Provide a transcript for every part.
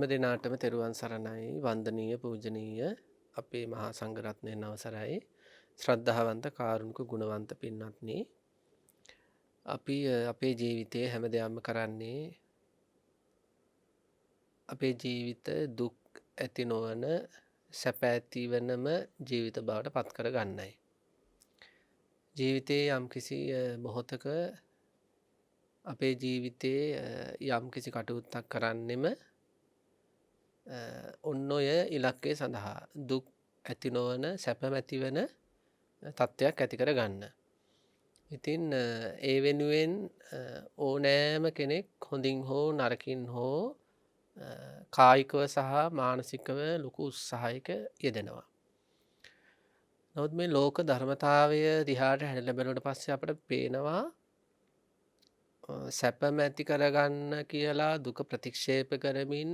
දෙනාටම තෙරුවන් සරණයි වන්දනීය පූජනීය අපේ මහා සංඝරත්නයන් අවසරයි ශ්‍රද්ධාවන්ත කාරුණික ගුණවන්ත පින්වත්නි අපි අපේ ජීවිතයේ හැම දෙයක්ම කරන්නේ අපේ ජීවිත දුක් ඇති නොවන සැප ඇති වෙනම ජීවිත බවට පත් කර ගන්නයි ජීවිතයේ යම්කිසි මොහොතක අපේ ජීවිතයේ යම්කිසි කටයුත්තක් කරන්නෙම ඔන්න ඔය ඉලක්කය සඳහා දුක් ඇති නොවන සැප ඇති වෙන තත්ත්වයක් ඇති කර ගන්න. ඉතින් ඒ වෙනුවෙන් ඕනෑම කෙනෙක් හොඳින් හෝ නරකින් හෝ කායිකව සහ මානසිකව ලොකු උත්සාහයක යෙදෙනවා. නමුත් මේ ලෝක ධර්මතාවය දිහාට හැරිලා බලනකොට පස්සේ අපිට පේනවා සැපම ඇති කරගන්න කියලා දුක ප්‍රතික්ෂේප කරමින්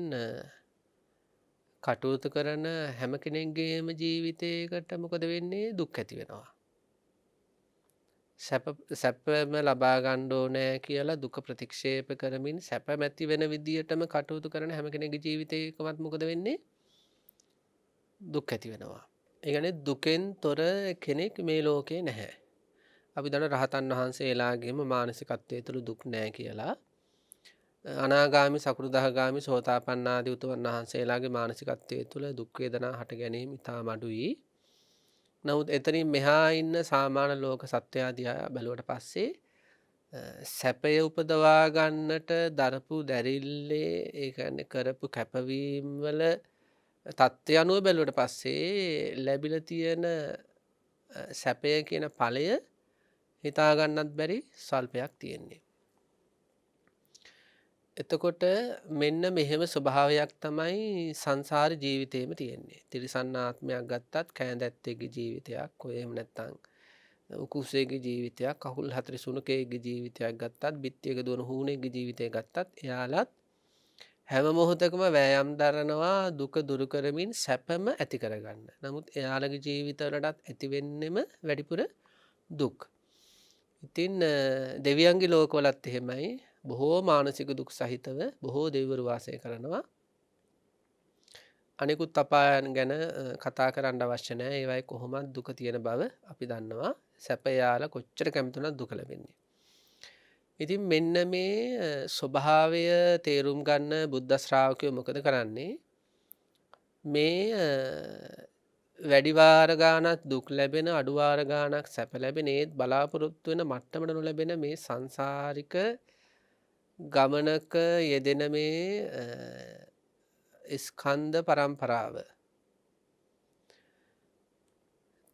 කටයුතු කරන හැම කෙනෙක්ගේම ජීවිතයකට මොකද වෙන්නේ දුක් ඇති වෙනවා. සැපම ලබා ගන්න ඕනේ කියලා දුක ප්‍රතික්ෂේප කරමින් සැප ඇති වෙන විදියටම කටයුතු කරන හැම කෙනෙකුගේ ජීවිතේකමත් මොකද වෙන්නේ? දුක් ඇති වෙනවා. ඒ කියන්නේ දුකෙන් තොර කෙනෙක් මේ ලෝකේ නැහැ. අපි දන්න රහතන් වහන්සේලාගේම මානසිකත්වයේ තුල දුක් නැහැ කියලා. අනාගාමි සකෘදාගාමි සෝතාපන්න ආදී උතුමන් වහන්සේලාගේ මානසිකත්වයේ තුල දුක් වේදනා හට ගැනීම ඉතාම අඩුයි. නමුත් එතනින් මෙහා ඉන්න සාමාන්‍ය ලෝක සත්වයා දිහා බැලුවට පස්සේ සැපය උපදවා ගන්නට දරපු දැරිල්ලේ ඒ කියන්නේ කරපු කැපවීම් වල தත්ත්වය අනුව බැලුවට පස්සේ ලැබිලා තියෙන සැපය කියන ඵලය හිතා ගන්නත් බැරි ස්වල්පයක් තියෙන්නේ. එතකොට මෙන්න මෙහෙම ස්වභාවයක් තමයි සංසාර ජීවිතේම තියෙන්නේ. තිරිසන් ආත්මයක් ගත්තත් කෑඳැත්තෙක්ගේ ජීවිතයක්, ඔය එහෙම නැත්නම් උකුසෙක්ගේ ජීවිතයක්, කකුල් හතර සුනකයෙක්ගේ ජීවිතයක් ගත්තත්, බිත්තියක දුවන හූනෙක්ගේ ජීවිතය ගත්තත් එයාලත් හැම මොහොතකම වෑයම් දරනවා දුක දුරු කරමින් සැපම ඇති කරගන්න. නමුත් එයාලගේ ජීවිතවලටත් ඇති වෙන්නෙම වැඩිපුර දුක්. ඉතින් දෙවියන්ගේ ලෝකවලත් එහෙමයි. බොහෝ මානසික දුක් සහිතව බොහෝ දෙවිවරු වාසය කරනවා. අනිකුත් අපායන් ගැන කතා කරන්න අවශ්‍ය නැහැ. ඒවයි කොහොමද දුක තියෙන බව අපි දන්නවා. සැප යාලා කොච්චර කැමතුණත් දුක ලැබෙන්නේ. ඉතින් මෙන්න මේ ස්වභාවය තේරුම් ගන්න බුද්ධ ශ්‍රාවකයෝ මොකද කරන්නේ? මේ වැඩි වාර ගානක් දුක් ලැබෙන අඩු වාර ගානක් සැප ලැබෙන ඒත් බලාපොරොත්තු වෙන මට්ටමට නොලැබෙන මේ සංසාරික ගමනක යෙදෙන මේ ස්කන්ධ පරම්පරාව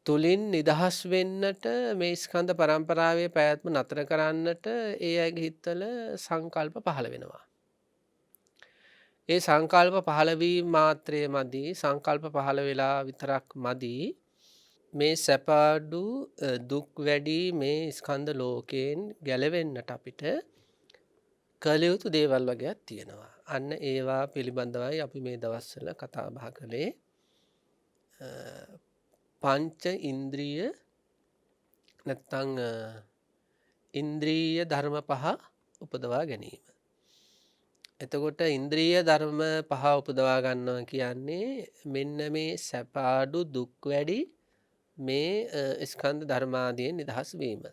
තුලින් නිදහස් වෙන්නට මේ ස්කන්ධ පරම්පරාවේ පැවැත්ම නතර කරන්නට ඒ අයගේ හිතවල සංකල්ප පහළ වෙනවා. ඒ සංකල්ප පහළ වීම මාත්‍රය මදි, සංකල්ප පහළ වෙලා විතරක් මදි. මේ සැපාඩු දුක් වැඩි මේ ස්කන්ධ ලෝකයෙන් ගැලවෙන්නට අපිට කළ යුතු දේවල් වගේක් තියෙනවා. අන්න ඒවා පිළිබඳවයි අපි මේ දවස්වල කතා බහ කළේ. පංච ඉන්ද්‍රිය නැත්නම් ඉන්ද්‍රිය ධර්ම පහ උපදවා ගැනීම. එතකොට ඉන්ද්‍රිය ධර්ම පහ උපදවා ගන්නවා කියන්නේ මෙන්න මේ සැපාඩු දුක් වැඩි මේ ස්කන්ධ ධර්මාදියෙන් නිදහස් වීම.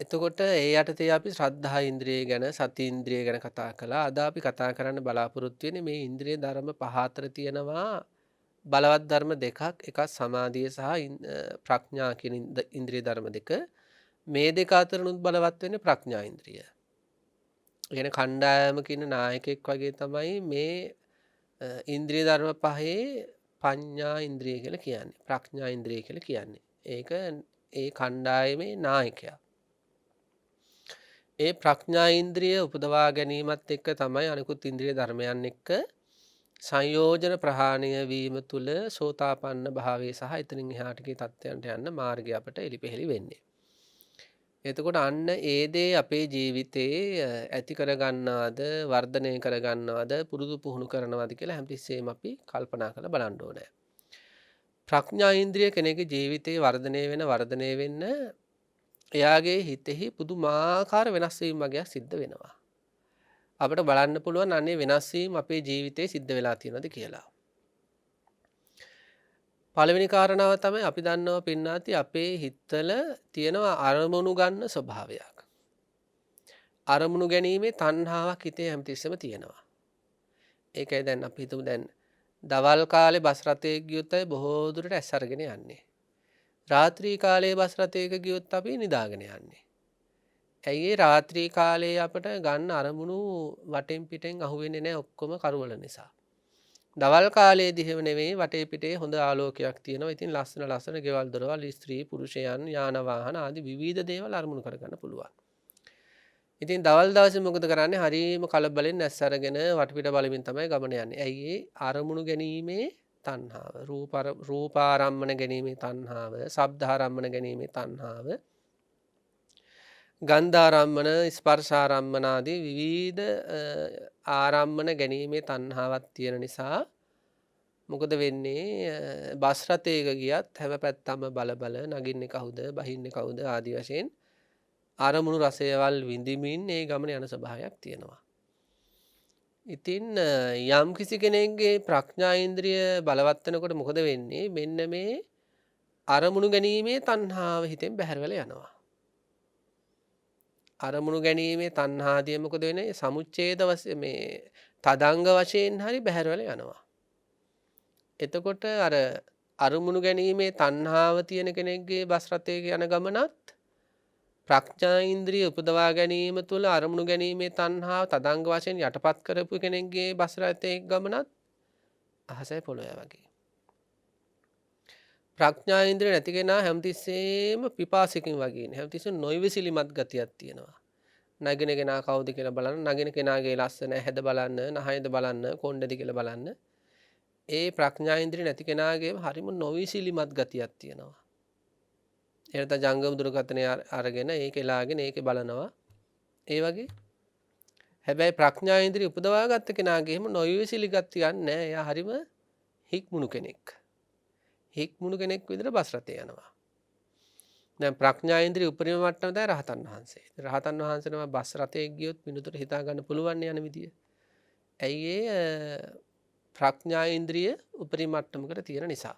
එතකොට ඒ යටතේ අපි ශ්‍රද්ධා ඉන්ද්‍රිය ගැන සති ඉන්ද්‍රිය ගැන කතා කළා. අද අපි කතා කරන්න බලාපොරොත්තු වෙන්නේ මේ ඉන්ද්‍රිය ධර්ම පහ අතර තියෙනවා බලවත් ධර්ම දෙකක්. එකක් සමාධිය සහ ප්‍රඥා කියන ඉන්ද්‍රිය ධර්ම දෙක. මේ දෙක අතරිනුත් බලවත් වෙන්නේ ප්‍රඥා ඉන්ද්‍රිය. කියන කණ්ඩායමක ඉන්න නායකයෙක් වගේ තමයි මේ ඉන්ද්‍රිය ධර්ම පහේ පඤ්ඤා ඉන්ද්‍රිය කියලා කියන්නේ. ප්‍රඥා ඉන්ද්‍රිය කියලා කියන්නේ. ඒක ඒ කණ්ඩායමේ නායකයා. ඒ ප්‍රඥා ඉන්ද්‍රිය උපදවා ගැනීමත් එක්ක තමයි අනිකුත් ඉන්ද්‍රිය ධර්මයන් එක්ක සංයෝජන ප්‍රහාණය වීම තුළ සෝතාපන්න භාවයේ සහ එතනින් එහාට ගිය තත්ත්වයන්ට යන්න මාර්ගය අපට එලිපෙහෙලි වෙන්නේ. එතකොට අන්න ඒ දේ අපේ ජීවිතේ ඇති කරගන්නවද වර්ධනය කරගන්නවද පුරුදු පුහුණු කරනවද කියලා හැමතිස්සෙම අපි කල්පනා කරලා බලන්න ඕනේ. ප්‍රඥා ඉන්ද්‍රිය කෙනෙකුගේ ජීවිතේ වර්ධනය වෙන්න එයාගේ හිතෙහි පුදුමාකාර වෙනස් වීම වගේක් සිද්ධ වෙනවා. අපිට බලන්න පුළුවන් අනේ වෙනස් වීම අපේ ජීවිතේ සිද්ධ වෙලා තියෙනවද කියලා. පළවෙනි කාරණාව තමයි අපි දන්නවා පින්නාති අපේ හිතවල තියෙනවා අරමුණු ගන්න ස්වභාවයක්. අරමුණු ගැනීමේ තණ්හාවක් හිතේ හැමතිස්සෙම තියෙනවා. ඒකයි දැන් අපි හිතමු දැන් දවල් කාලේ බස් රථයක ගියොත් අය බොහෝ දුරට ඇස් අරගෙන යන්නේ. රාත්‍රී කාලයේ බස් රථයක ගියොත් අපි නිදාගෙන යන්නේ. ඇයි ඒ රාත්‍රී කාලයේ අපට ගන්න අරමුණු වටෙන් පිටෙන් අහුවෙන්නේ නැහැ ඔක්කොම කරවල නිසා. දවල් කාලයේදී එහෙම නෙවෙයි වටේ පිටේ හොඳ ආලෝකයක් තියෙනවා. ඉතින් ලස්සන ලස්සන ගෙවල් දොරවල් ස්ත්‍රී පුරුෂයන් යාන වාහන ආදී විවිධ දේවල් අරමුණු කරගන්න පුළුවන්. ඉතින් දවල් දවසේ මොකද කරන්නේ? හරියම කලබලෙන් ඇස් අරගෙන වටපිට බලමින් තමයි ගමන යන්නේ. ඇයි ඒ අරමුණු ගැනීමේ තණ්හාව. රූපාරම්මන ගැනීමේ තණ්හාව, ශබ්දාරම්මන ගැනීමේ තණ්හාව, ගන්ධාරම්මන, ස්පර්ශාරම්මන ආදී විවිධ ආරම්මන ගැනීමේ තණ්හාවක් තියෙන නිසා මොකද වෙන්නේ? බස් රථයක ගියත් හැම පැත්තම බල බල නගින්නේ කවුද, බහින්නේ කවුද ආදී වශයෙන් අරමුණු රසයවල් විඳිමින් ඒ ගමන යන ස්වභාවයක් තියෙනවා. ඉතින් යම් කිසි කෙනෙක්ගේ ප්‍රඥා ඉන්ද්‍රිය බලවත් වෙනකොට මොකද වෙන්නේ? මෙන්න මේ අරමුණු ගැනීමේ තණ්හාව හිතෙන් බැහැර වෙලා යනවා. අරමුණු ගැනීමේ තණ්හාදිය මොකද වෙන්නේ? සමුච්ඡේද වශයෙන් මේ තදංග වශයෙන් හරි බැහැර වෙලා යනවා. එතකොට අර අරමුණු ගැනීමේ තණ්හාව තියෙන කෙනෙක්ගේ බස් රථයක යන ගමනත් ප්‍රඥා ඉන්ද්‍රිය උපදවා ගැනීම තුළ අරමුණු ගැනීමේ තණ්හාව තදංග වශයෙන් යටපත් කරපු කෙනෙක්ගේ බස් රථයක ගමනත් අහසයි පොළොවයි වගේ. ප්‍රඥා ඉන්ද්‍රිය නැති කෙනා හැමතිස්සෙම පිපාසිකින් වගේ නේ. හැමතිස්සෙම නොයවිසිලිමත් ගතියක් තියෙනවා. නගින කෙනා කවුද කියලා බලන්න, නගින කෙනාගේ ලස්සන හැද බලන්න, නහයද බලන්න, කොණ්ඩේද කියලා බලන්න. ඒ ප්‍රඥා ඉන්ද්‍රිය නැති කෙනාගේම හරිම නොයවිසිලිමත් ගතියක් තියෙනවා. එනත ජංගම දුරකථනය අරගෙන ඒක එලාගෙන ඒක බලනවා. ඒ වගේ. හැබැයි ප්‍රඥා ඉන්ද්‍රිය උපදවා ගත්ත කෙනාගේම නොයවිසිලි ගතියක් නැහැ. එයා හරිම හික්මුණු කෙනෙක්. හික්මුණු කෙනෙක් විදිහට බස් රථේ යනවා. දැන් ප්‍රඥා ඉන්ද්‍රිය උපරිම මට්ටම තමයි රහතන් වහන්සේ. රහතන් වහන්සේනම බස් රථයේ ගියොත් මිනිතුට හිතා ගන්න පුළුවන් යන විදිය. ඇයි ඒ ප්‍රඥා ඉන්ද්‍රිය උපරිම මට්ටමකට තියෙන නිසා.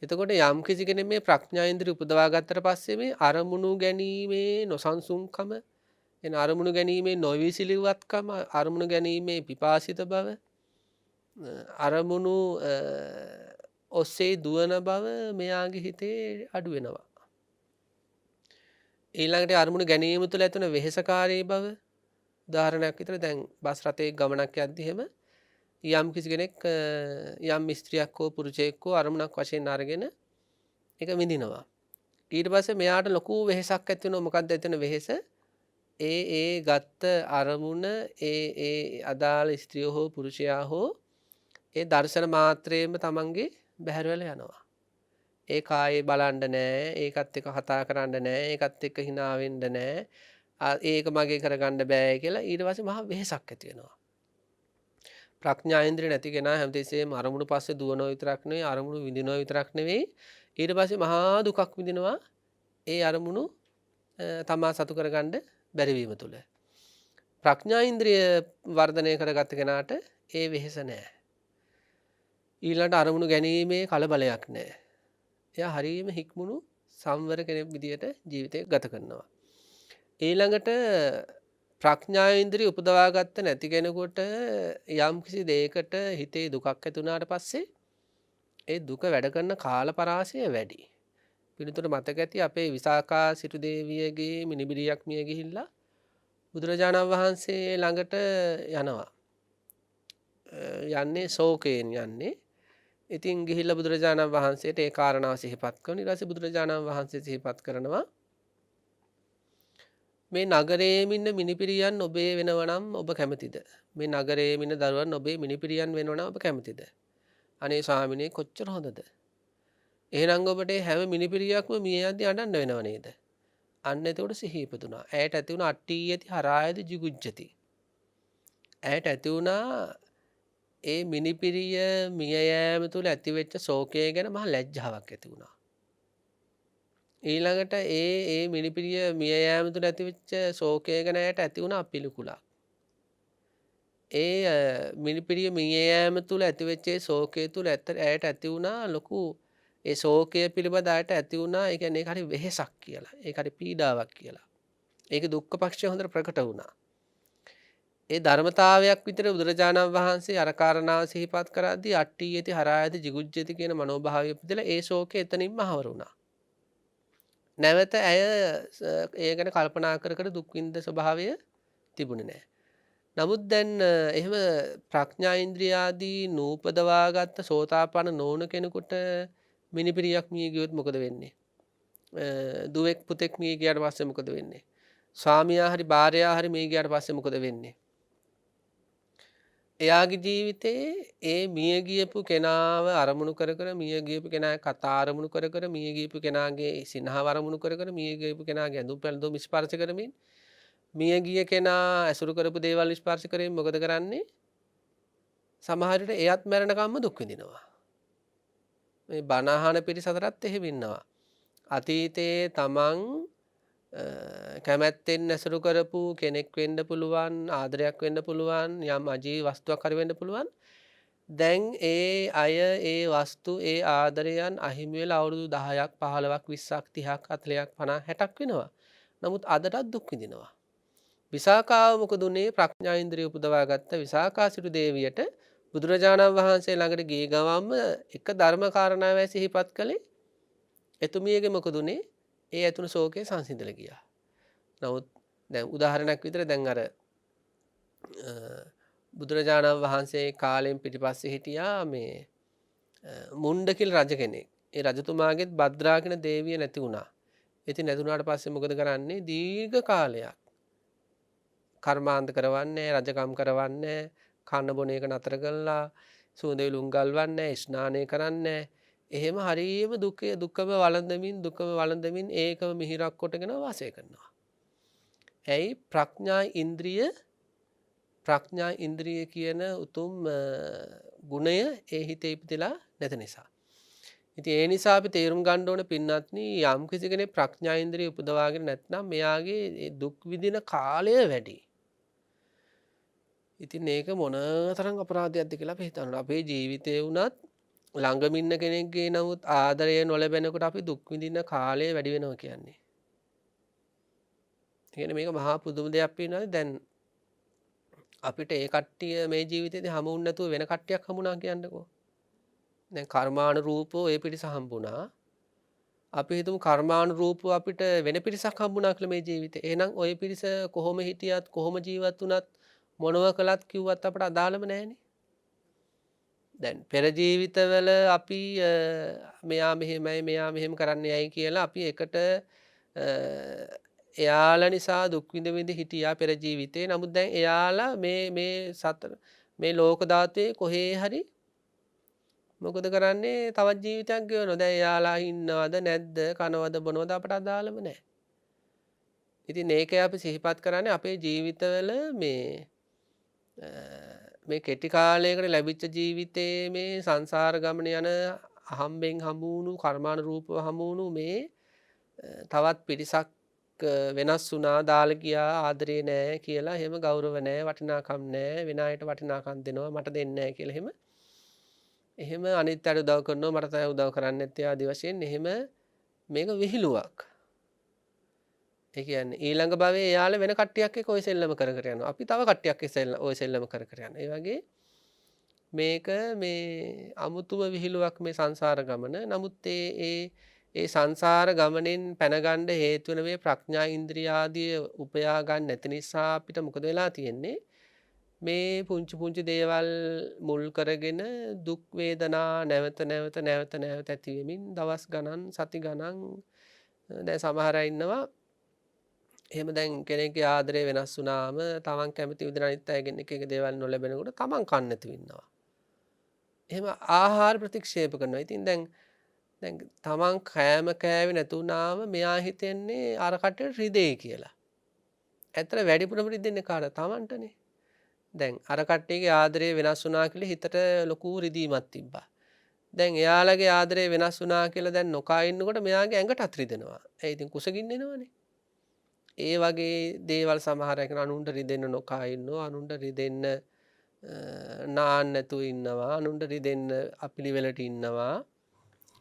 එතකොට යම් කිසි කෙනෙක් මේ ප්‍රඥා ඉන්ද්‍රිය උපදවා ගත්තට පස්සේ මේ අරමුණු ගැනීමේ නොසන්සුන්කම, එන අරමුණු ගැනීමේ නොවිසිලිවත්කම, අරමුණු ගැනීමේ පිපාසිත බව, අරමුණු ඔස්සේ දුවන බව මෙයාගේ හිතේ අඩු වෙනවා. ඊළඟට අරමුණු ගැනීම තුළ ඇතිවන වෙහෙසකාරී බව, උදාහරණයක් විතර දැන් බස් රථයේ ගමනක් යද්දී එහෙම යම් කිසි කෙනෙක් යම් ස්ත්‍රියක් හෝ පුරුෂයෙක් හෝ අරමුණක් වශයෙන් අරගෙන ඒක විඳිනවා. ඊට පස්සේ මෙයාට ලොකු වෙහෙසක් ඇති වෙනවා. මොකක්ද ඇති වෙන වෙහෙස? ඒ ගත්ත අරමුණ ඒ අදාළ ස්ත්‍රිය හෝ පුරුෂයා හෝ ඒ දර්ශන මාත්‍රයෙන්ම තමන්ගේ බැහැර වෙලා යනවා. ඒ කායේ බලන්න නැහැ, ඒකත් එක්ක කතා කරන්න නැහැ, ඒකත් එක්ක hina වෙන්න නැහැ. ඒක මගේ කරගන්න බෑ කියලා ඊට පස්සේ මහා වෙහෙසක් ඇති වෙනවා. ප්‍රඥා ඉන්ද්‍රිය නැති කෙනා හැමතිස්සෙම අරමුණු පස්සේ දුවනවා විතරක් නෙවෙයි, අරමුණු විඳිනවා විතරක් නෙවෙයි, ඊට පස්සේ මහා දුකක් විඳිනවා. ඒ අරමුණු තමා සතු කරගන්න බැරි වීම තුල. ප්‍රඥා ඉන්ද්‍රිය වර්ධනය කරගත්ත කෙනාට ඒ වෙහෙස නැහැ. ඊළඟට අරමුණු ගැනීමේ කලබලයක් නැහැ. එයා හරියම හික්මුණු සම්වර කෙනෙක් විදියට ජීවිතය ගත කරනවා. ඊළඟට ප්‍රඥා ඉන්ද්‍රිය උපදවා ගත්ත නැති කෙනෙකුට යම් කිසි දෙයකට හිතේ දුකක් ඇති වුණාට පස්සේ ඒ දුක වැඩ කරන කාල පරාසය වැඩි. පිළිතුර මතක ඇති අපේ විසාකා සිටු දේවියගේ මිනිබිරියක් මිය ගිහිල්ලා බුදුරජාණන් වහන්සේ ළඟට යනවා. යන්නේ ශෝකයෙන් යන්නේ. ඉතින් ගිහිල්ලා බුදුරජාණන් වහන්සේට ඒ කාරණාව සිහිපත් කරනවා. ඊට පස්සේ බුදුරජාණන් වහන්සේ සිහිපත් කරනවා මේ නගරයේ ඉන්න මිනිපිරියන් ඔබේ වෙනවා නම් ඔබ කැමතිද? මේ නගරයේ ඉන්න දරුවන් ඔබේ මිනිපිරියන් වෙනවා නම් ඔබ කැමතිද? අනේ ස්වාමිනේ කොච්චර හොඳද? එහෙනම් ඔබට හැම මිනිපිරියක්ම මිය යද්දී අඬන්න වෙනව නේද? අන්න එතකොට සිහි ඉපදුනා. ඇයට ඇති වුණ අට්ටි යති හරායද jigucchati. ඇයට ඇති වුණා ඒ මිනිපිරිය මිය යෑම තුළ ඇතිවෙච්ච ශෝකය ගැන මහ ලැජ්ජාවක් ඇති වුණා. ඊළඟට ඒ මිනිපිරිය මිය යෑම තුළ ඇතිවෙච්ච ශෝකය ගැන ඇයට ඇති වුණා පිළිකුලක්. මිනිපිරිය මිය යෑම තුළ ඇතිවෙච්ච ඒ ශෝකය තුළ ඇයට ඇති වුණා ලොකු ඒ ශෝකය පිළිබඳ අයට ඇති වුණා. ඒ කියන්නේ ඒක හරි වෙහෙසක් කියලා. ඒක හරි පීඩාවක් කියලා. ඒකේ දුක්ඛ පක්ෂය හොඳට ප්‍රකට වුණා. ඒ ධර්මතාවයක් විතර බුදුරජාණන් වහන්සේ අර කාරණාව සිහිපත් කරද්දී අට්ඨියති හරායති jigucchati කියන මනෝභාවය පිටලා ඒ ශෝකය එතනින්ම හවර වුණා. නැවත ඇය ඒ ගැන කල්පනා කර කර දුක් විඳ ස්වභාවය තිබුණේ නැහැ. නමුත් දැන් එහෙම ප්‍රඥා ඉන්ද්‍රියාදී නූපදවාගත්ත සෝතාපන්න නොවුන කෙනෙකුට මිනිපිරියක් මිය ගියොත් මොකද වෙන්නේ? දුවෙක් පුතෙක් මිය ගියාට පස්සේ මොකද වෙන්නේ? ස්වාමියා හරි භාර්යාව හරි මිය ගියාට පස්සේ මොකද වෙන්නේ? එයාගේ ජීවිතේ ඒ මිය ගියපු කෙනාව අරමුණු කර කර මිය ගියපු කෙනා කතා අරමුණු කර කර මිය ගියපු කෙනාගේ සිනහව අරමුණු කර කර මිය ගියපු කෙනාගේ ඇඳුම් පැළඳුම් ස්පර්ශ කරමින් මිය ගිය කෙනා ඇසුරු කරපු දේවල් ස්පර්ශ කරමින් මොකද කරන්නේ? සමහර විට එයත් මැරෙනකම්ම දුක් විඳිනවා. මේ බණ අහන පිරිස අතරත් එහෙම ඉන්නවා. අතීතයේ තමන් කැමැත්තෙන් ඇසුරු කරපු කෙනෙක් වෙන්න පුළුවන්, ආදරයක් වෙන්න පුළුවන්, යම් අජීවී වස්තුවක් හරි වෙන්න පුළුවන්. දැන් ඒ අය ඒ වස්තු ඒ ආදරයන් අහිමි වෙලා අවුරුදු 10ක් 15ක් 20ක් 30ක් 40ක් 50ක් 60ක් වෙනවා. නමුත් අදටත් දුක් විඳිනවා. විසාකාව මොකද උනේ? ප්‍රඥා ඉන්ද්‍රිය උපදවා ගත්ත විසාකා සිටු දේවියට බුදුරජාණන් වහන්සේ ළඟට ගිය ගමන්ම එක ධර්ම කාරණාවයි සිහිපත් කළේ. එතුමියගේ මොකද උනේ? ඒ ඇතුණු ශෝකේ සංසිඳලා ගියා. නමුත් දැන් උදාහරණයක් විදිහට දැන් අර බුදුරජාණන් වහන්සේ කාලෙන් පිටිපස්සේ හිටියා මේ මුණ්ඩ කියලා රජ කෙනෙක්. ඒ රජතුමාගෙත් භද්‍රා කියන දේවිය නැති වුණා. ඉතින් නැති වුණාට පස්සේ මොකද කරන්නේ? දීර්ඝ කාලයක් කර්මාන්ත කරවන්නේ, රජකම් කරවන්නේ, කන්න බොන එක නතර කළා, සුවඳ විලුම් ගල්වන්නේ, ස්නානය කරන්නේ. එහෙම හරියම දුකම වළඳමින් ඒකම මිහිරක් කොටගෙන වාසය කරනවා. ඇයි? ප්‍රඥා ඉන්ද්‍රිය කියන උතුම් ගුණය ඒ හිතේ ඉපදලා නැති නිසා. ඉතින් ඒ නිසා අපි තේරුම් ගන්න ඕන පින්වත්නි, යම් කිසි කෙනෙක් ප්‍රඥා ඉන්ද්‍රිය උපදවාගෙන නැත්නම් මෙයාගේ දුක් විඳින කාලය වැඩි. ඉතින් ඒක මොන තරම් අපරාධයක්ද කියලා අපි හිතනවා. අපේ ජීවිතේ වුණත් ළඟම ඉන්න කෙනෙක්ගේ නමුත් ආදරය නොලැබෙනකොට අපි දුක් විඳින කාලය වැඩි වෙනවා කියන්නේ. කියන්නේ මේක මහා පුදුම දෙයක් වෙනවා. දැන් අපිට ඒ කට්ටිය මේ ජීවිතේදී හමුුන්නේ නැතුව වෙන කට්ටියක් හමුණා කියන්නකෝ. දැන් කර්මානුරූපව ඒ පිරිස හම්බුණා. අපි හිතමු කර්මානුරූපව අපිට වෙන පිරිසක් හම්බුණා කියලා මේ ජීවිතේ. එහෙනම් ওই පිරිස කොහොම හිටියත් කොහොම ජීවත් වුණත් මොනව කළත් කිව්වත් අපට අදාළම නැහැනේ. දැන් පෙර ජීවිතවල අපි මෙයා මෙහෙම කරන්න යයි කියලා අපි එකට එයාලා නිසා දුක් විඳ හිටියා පෙර ජීවිතේ. නමුත් දැන් එයාලා මේ ලෝක ධාතුවේ කොහේ හරි මොකද කරන්නේ? තවත් ජීවිතයක් ගෙවනවා. දැන් එයාලා ඉන්නවද නැද්ද? කනවද බොනවද අපට අදාළම නැහැ. ඉතින් ඒකයි අපි සිහිපත් කරන්නේ අපේ ජීවිතවල මේ කෙටි කාලයකට ලැබිච්ච ජීවිතයේ මේ සංසාර ගමන යන අහම්බෙන් හමුණු කර්මානුරූපව හමුණු මේ තවත් පිරිසක් වෙනස් වුණා, දාලා ගියා, ආදරේ නැහැ කියලා එහෙම ගෞරව නැහැ, වටිනාකම් නැහැ, වෙන අයට වටිනාකම් දෙනවා මට දෙන්නේ නැහැ කියලා එහෙම අනිත් අයට උදව් කරනවා මට තමයි උදව් කරන්නේ නැත්තේ ආදි වශයෙන් එහෙම මේක විහිළුවක්. ඒ කියන්නේ ඊළඟ භවයේ එයාලා වෙන කට්ටියක් එක්ක ඔය සෙල්ලම කර කර යනවා. අපි තව කට්ටියක් එක්ක ඔය සෙල්ලම කර කර යනවා. ඒ වගේ මේක මේ අමුතුම විහිළුවක් මේ සංසාර ගමන. නමුත් ඒ සංසාර ගමනෙන් පැනගන්න හේතු වෙන මේ ප්‍රඥා ඉන්ද්‍රිය ආදී උපයා ගන්න නැති නිසා අපිට මොකද වෙලා තියෙන්නේ? මේ පුංචි දේවල් මුල් කරගෙන දුක් වේදනා නැවත ඇති වෙමින් දවස් ගණන් සති ගණන් දැන් සමහර අය ඉන්නවා. එහෙම දැන් කෙනෙක්ගේ ආදරය වෙනස් වුණාම තමන් කැමති විදිහට අනිත් අයගෙන් එක දේවල් නොලැබෙනකොට තමන් කන්න නැති වෙනවා. එහෙම ආහාර ප්‍රතික්ෂේප කරනවා. ඉතින් දැන් තමන් කෑම කෑවේ නැතුණාම මෙයා හිතන්නේ අර කටට රිදෙයි කියලා. ඇත්තට වැඩිපුරම රිදෙන්නේ කාටද? තමන්ටනේ. දැන් අර කට්ටියගේ ආදරය වෙනස් වුණා කියලා හිතට ලොකු රිදීමක් තිබ්බා. දැන් එයාලගේ ආදරය වෙනස් වුණා කියලා දැන් නොකා ඉන්නකොට මෙයාගේ ඇඟටත් රිදෙනවා. ඒ ඉතින් කුසගින්න එනවනේ. ඒ වගේ දේවල් සමහර අය කරන අනුන්ට රිදෙන්න නොකා ඉන්නවා, අනුන්ට රිදෙන්න නාන්න නැතුව ඉන්නවා, අනුන්ට රිදෙන්න අපිළිවෙලට ඉන්නවා.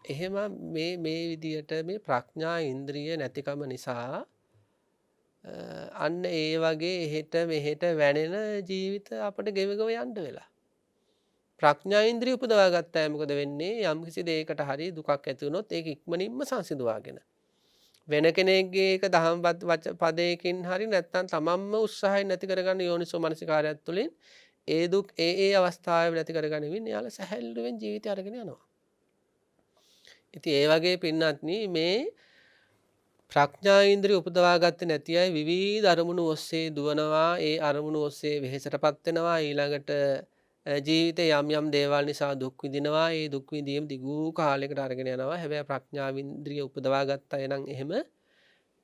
එහෙම මේ විදියට මේ ප්‍රඥා ඉන්ද්‍රිය නැතිකම නිසා අන්න ඒ වගේ එහෙට මෙහෙට වැනෙන ජීවිත අපට ගෙවගව යන්න වෙලා. ප්‍රඥා ඉන්ද්‍රිය උපදවා ගත්තා මොකද වෙන්නේ? යම්කිසි දෙයකට හරි දුකක් ඇති වුණොත් ඒක ඉක්මනින්ම සංසිඳවාගෙන වෙන කෙනෙක්ගේ එක දහම් පදයකින් හරි නැත්නම් තමන්ම උත්සාහයෙන් නැති කරගන්න යෝනිසෝ මනසිකාරයත් තුළින් ඒ දුක් ඒ අවස්ථාවේ නැති කරගනිමින් එයාලා සැහැල්ලුවෙන් ජීවිතය අරගෙන යනවා. ඉතින් ඒ වගේ පින්නත්නි මේ ප්‍රඥා ඉන්ද්‍රිය උපදවා ගත්තේ නැති අය විවිධ අරමුණු ඔස්සේ දුවනවා. ඒ අරමුණු ඔස්සේ වෙහෙසටපත් වෙනවා. ඊළඟට ජීවිතේ යම් යම් දේවල් නිසා දුක් විඳිනවා. ඒ දුක් විඳීම දිගු කාලයකට අරගෙන යනවා. හැබැයි ප්‍රඥා ඉන්ද්‍රිය උපදවා ගත්ත අය නම්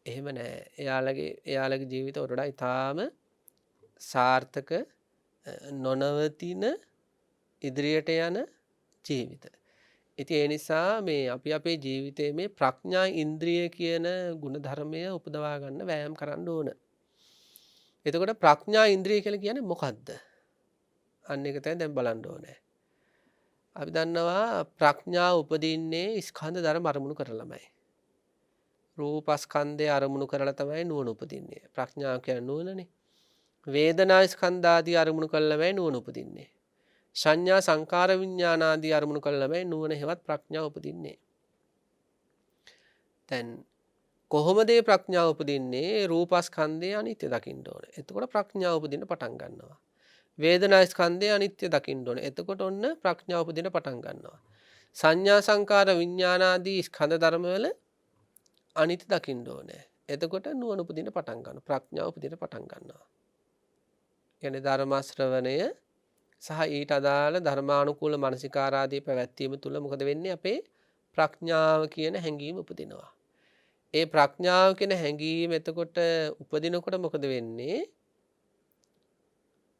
එහෙම නෑ. එයාලගේ ජීවිත වලට ඉතාම සාර්ථක නොනවතින ඉදිරියට යන ජීවිත. ඉතින් ඒ නිසා මේ අපි අපේ ජීවිතයේ මේ ප්‍රඥා ඉන්ද්‍රිය කියන ගුණධර්මය උපදවා ගන්න වෑයම් කරන්න ඕන. එතකොට ප්‍රඥා ඉන්ද්‍රිය කියලා කියන්නේ මොකද්ද? අන්න ඒක තමයි දැන් බලන්න ඕනේ. අපි දන්නවා ප්‍රඥාව උපදින්නේ ස්කන්ධ ධර්ම අරමුණු කරලාමයි. රූපස්කන්ධය අරමුණු කරලා තමයි නුවණ උපදින්නේ. ප්‍රඥාව කියන්නේ නුවණනේ. වේදනා ස්කන්ධ ආදී අරමුණු කරලාමයි නුවණ උපදින්නේ. සංඥා සංකාර විඥාන ආදී අරමුණු කළාමයි නුවණ හෙවත් ප්‍රඥාව උපදින්නේ. දැන් කොහොමද මේ ප්‍රඥාව උපදින්නේ? රූපස්කන්ධය අනිත්‍ය දකින්න ඕනේ. එතකොට ප්‍රඥාව උපදින්න පටන් ගන්නවා. වේදනා ස්කන්ධය අනිත්‍ය දකින්න ඕනේ. එතකොට ඔන්න ප්‍රඥාව උපදින්න පටන් ගන්නවා. සංඥා සංකාර විඥාන ආදී ස්කන්ධ ධර්මවල අනිත්‍ය දකින්න ඕනේ. එතකොට නුවණ උපදින්න පටන් ගන්නවා. ප්‍රඥාව උපදින්න පටන් ගන්නවා. කියන්නේ ධර්ම ශ්‍රවණය සහ ඊට අදාළ ධර්මානුකූල මානසිකාරාදී පැවැත්වීම තුළ මොකද වෙන්නේ? අපේ ප්‍රඥාව කියන හැඟීම උපදිනවා. ඒ ප්‍රඥාව කියන හැඟීම එතකොට උපදිනකොට මොකද වෙන්නේ?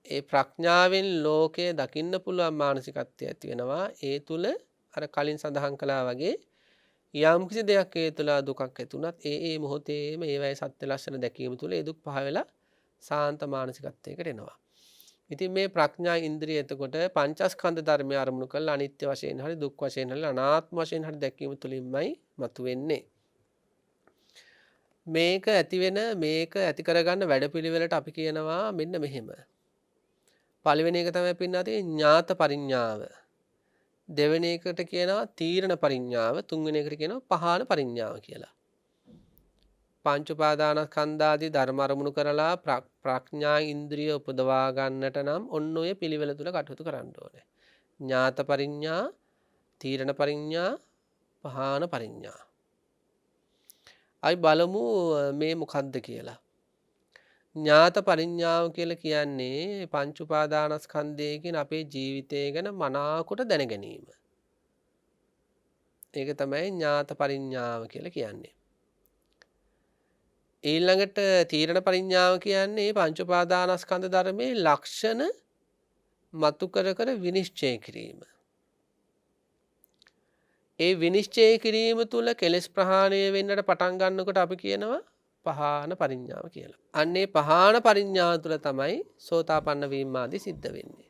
ඒ ප්‍රඥාවෙන් ලෝකය දකින්න පුළුවන් මානසිකත්වය ඇති වෙනවා. ඒ තුළ අර කලින් සඳහන් කළා වගේ යම් කිසි දෙයක් ඒ තුළ දුකක් ඇති වුණත් ඒ මොහොතේම ඒවැය සත්‍ය ලක්ෂණ දැකීම තුළ ඒ දුක් පහ වෙලා සාන්ත මානසිකත්වයකට එනවා. ඉතින් මේ ප්‍රඥා ඉන්ද්‍රිය එතකොට පංචස්කන්ධ ධර්මය අරමුණු කරලා අනිත්‍ය වශයෙන් හරි දුක් වශයෙන් හරි අනාත්ම වශයෙන් හරි දැකීම තුළින්මයි මතුවෙන්නේ. මේක ඇති කරගන්න වැඩපිළිවෙලට අපි කියනවා මෙන්න මෙහෙම. පළවෙනි එක තමයි පින්නාතේ ඥාත පරිඥාව. දෙවෙනි එකට කියනවා තීරණ පරිඥාව. තුන්වෙනි එකට කියනවා පහාන පරිඥාව කියලා. පංච උපාදානස්කන්ධාදී ධර්ම අරමුණු කරලා ප්‍රඥා ඉන්ද්‍රිය උපදවා ගන්නට නම් ඔන්න ඔය පිළිවෙල තුල කටයුතු කරන්න ඕනේ. ඥාත පරිඥා, තීරණ පරිඥා, පහාන පරිඥා. අයි බලමු මේ මොකද්ද කියලා. ඥාත පරිඥාව කියලා කියන්නේ පංච උපාදානස්කන්ධයේ අපේ ජීවිතය ගැන මනාකොට දැන ගැනීම. ඒක තමයි ඥාත පරිඥාව කියලා කියන්නේ. ඊළඟට තීරණ පරිඥාව කියන්නේ පංච උපාදානස්කන්ධ ධර්මයේ ලක්ෂණ මතු කර කර විනිශ්චය කිරීම. ඒ විනිශ්චය කිරීම තුළ කෙලෙස් ප්‍රහාණය වෙන්නට පටන් ගන්නකොට අපි කියනවා පහාන පරිඥාව කියලා. අන්නේ පහාන පරිඥාව තුළ තමයි සෝතාපන්න වීම ආදී සිද්ධ වෙන්නේ.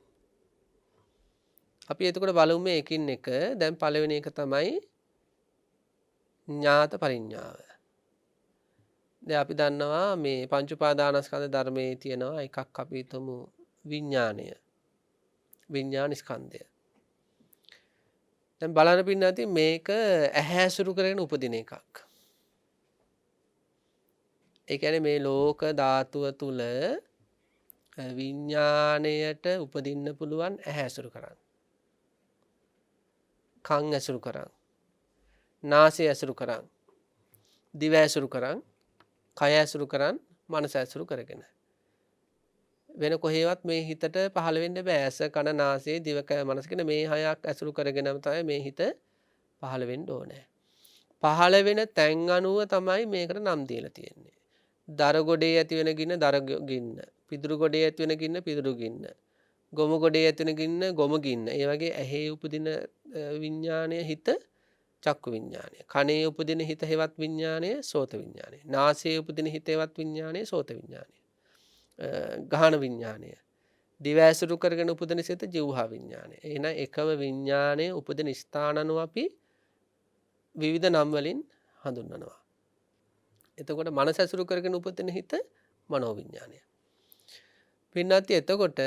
අපි එතකොට බලමු මේ එකින් එක. දැන් පළවෙනි එක තමයි ඥාත පරිඥාව. දැන් අපි දන්නවා මේ පංච උපාදානස්කන්ධ ධර්මයේ තියෙනවා එකක් අපි හිතමු විඥාණය. විඥාන ස්කන්ධය. දැන් බලන්න පින්නati මේක ඇහැ ඇසුරු කරගෙන උපදින එකක්. ඒ කියන්නේ මේ ලෝක ධාතුව තුල විඥාණයට උපදින්න පුළුවන් ඇහැ ඇසුරු කරන්. කන් ඇසුරු කරන්. නාසය ඇසුරු කරන්. දිව ඇසුරු කරන්. කය ඇසුරු කරන්. මනස ඇසුරු කරගෙන. වෙන කොහේවත් මේ හිතට පහළ වෙන්න බෑ. ඇස කන නාසය දිවකය මනස කියන මේ හයක් ඇසුරු කරගෙනම තමයි මේ හිත පහළ වෙන්න ඕනේ. පහළ වෙන තැන් අනුව තමයි මේකට නම් දීලා තියෙන්නේ. දර ගොඩේ ඇති වෙන ගින්න දර ගින්න. පිදුරු ගොඩේ ඇති වෙන ගින්න පිදුරු ගින්න. ගොම ගොඩේ ඇති වෙන ගින්න ගොම ගින්න. ඒ වගේ ඇහි උපදින විඥානය හිත චක්කු විඥානය. කනේ උපදින හිත හේවත් විඥානය සෝත විඥානය. නාසයේ උපදින හිත හේවත් විඥානය සෝත විඥානය. ගහන විඥානය. දිව ඇසුරු කරගෙන උපදින සිත ජීවහා විඥානය. එහෙනම් එකම විඥානයේ උපදින ස්ථානano අපි විවිධ නම් වලින් හඳුන්වනවා. එතකොට මනස ඇසුරු කරගෙන උපදින හිත මනෝ විඥානය. පින්නත් එතකොට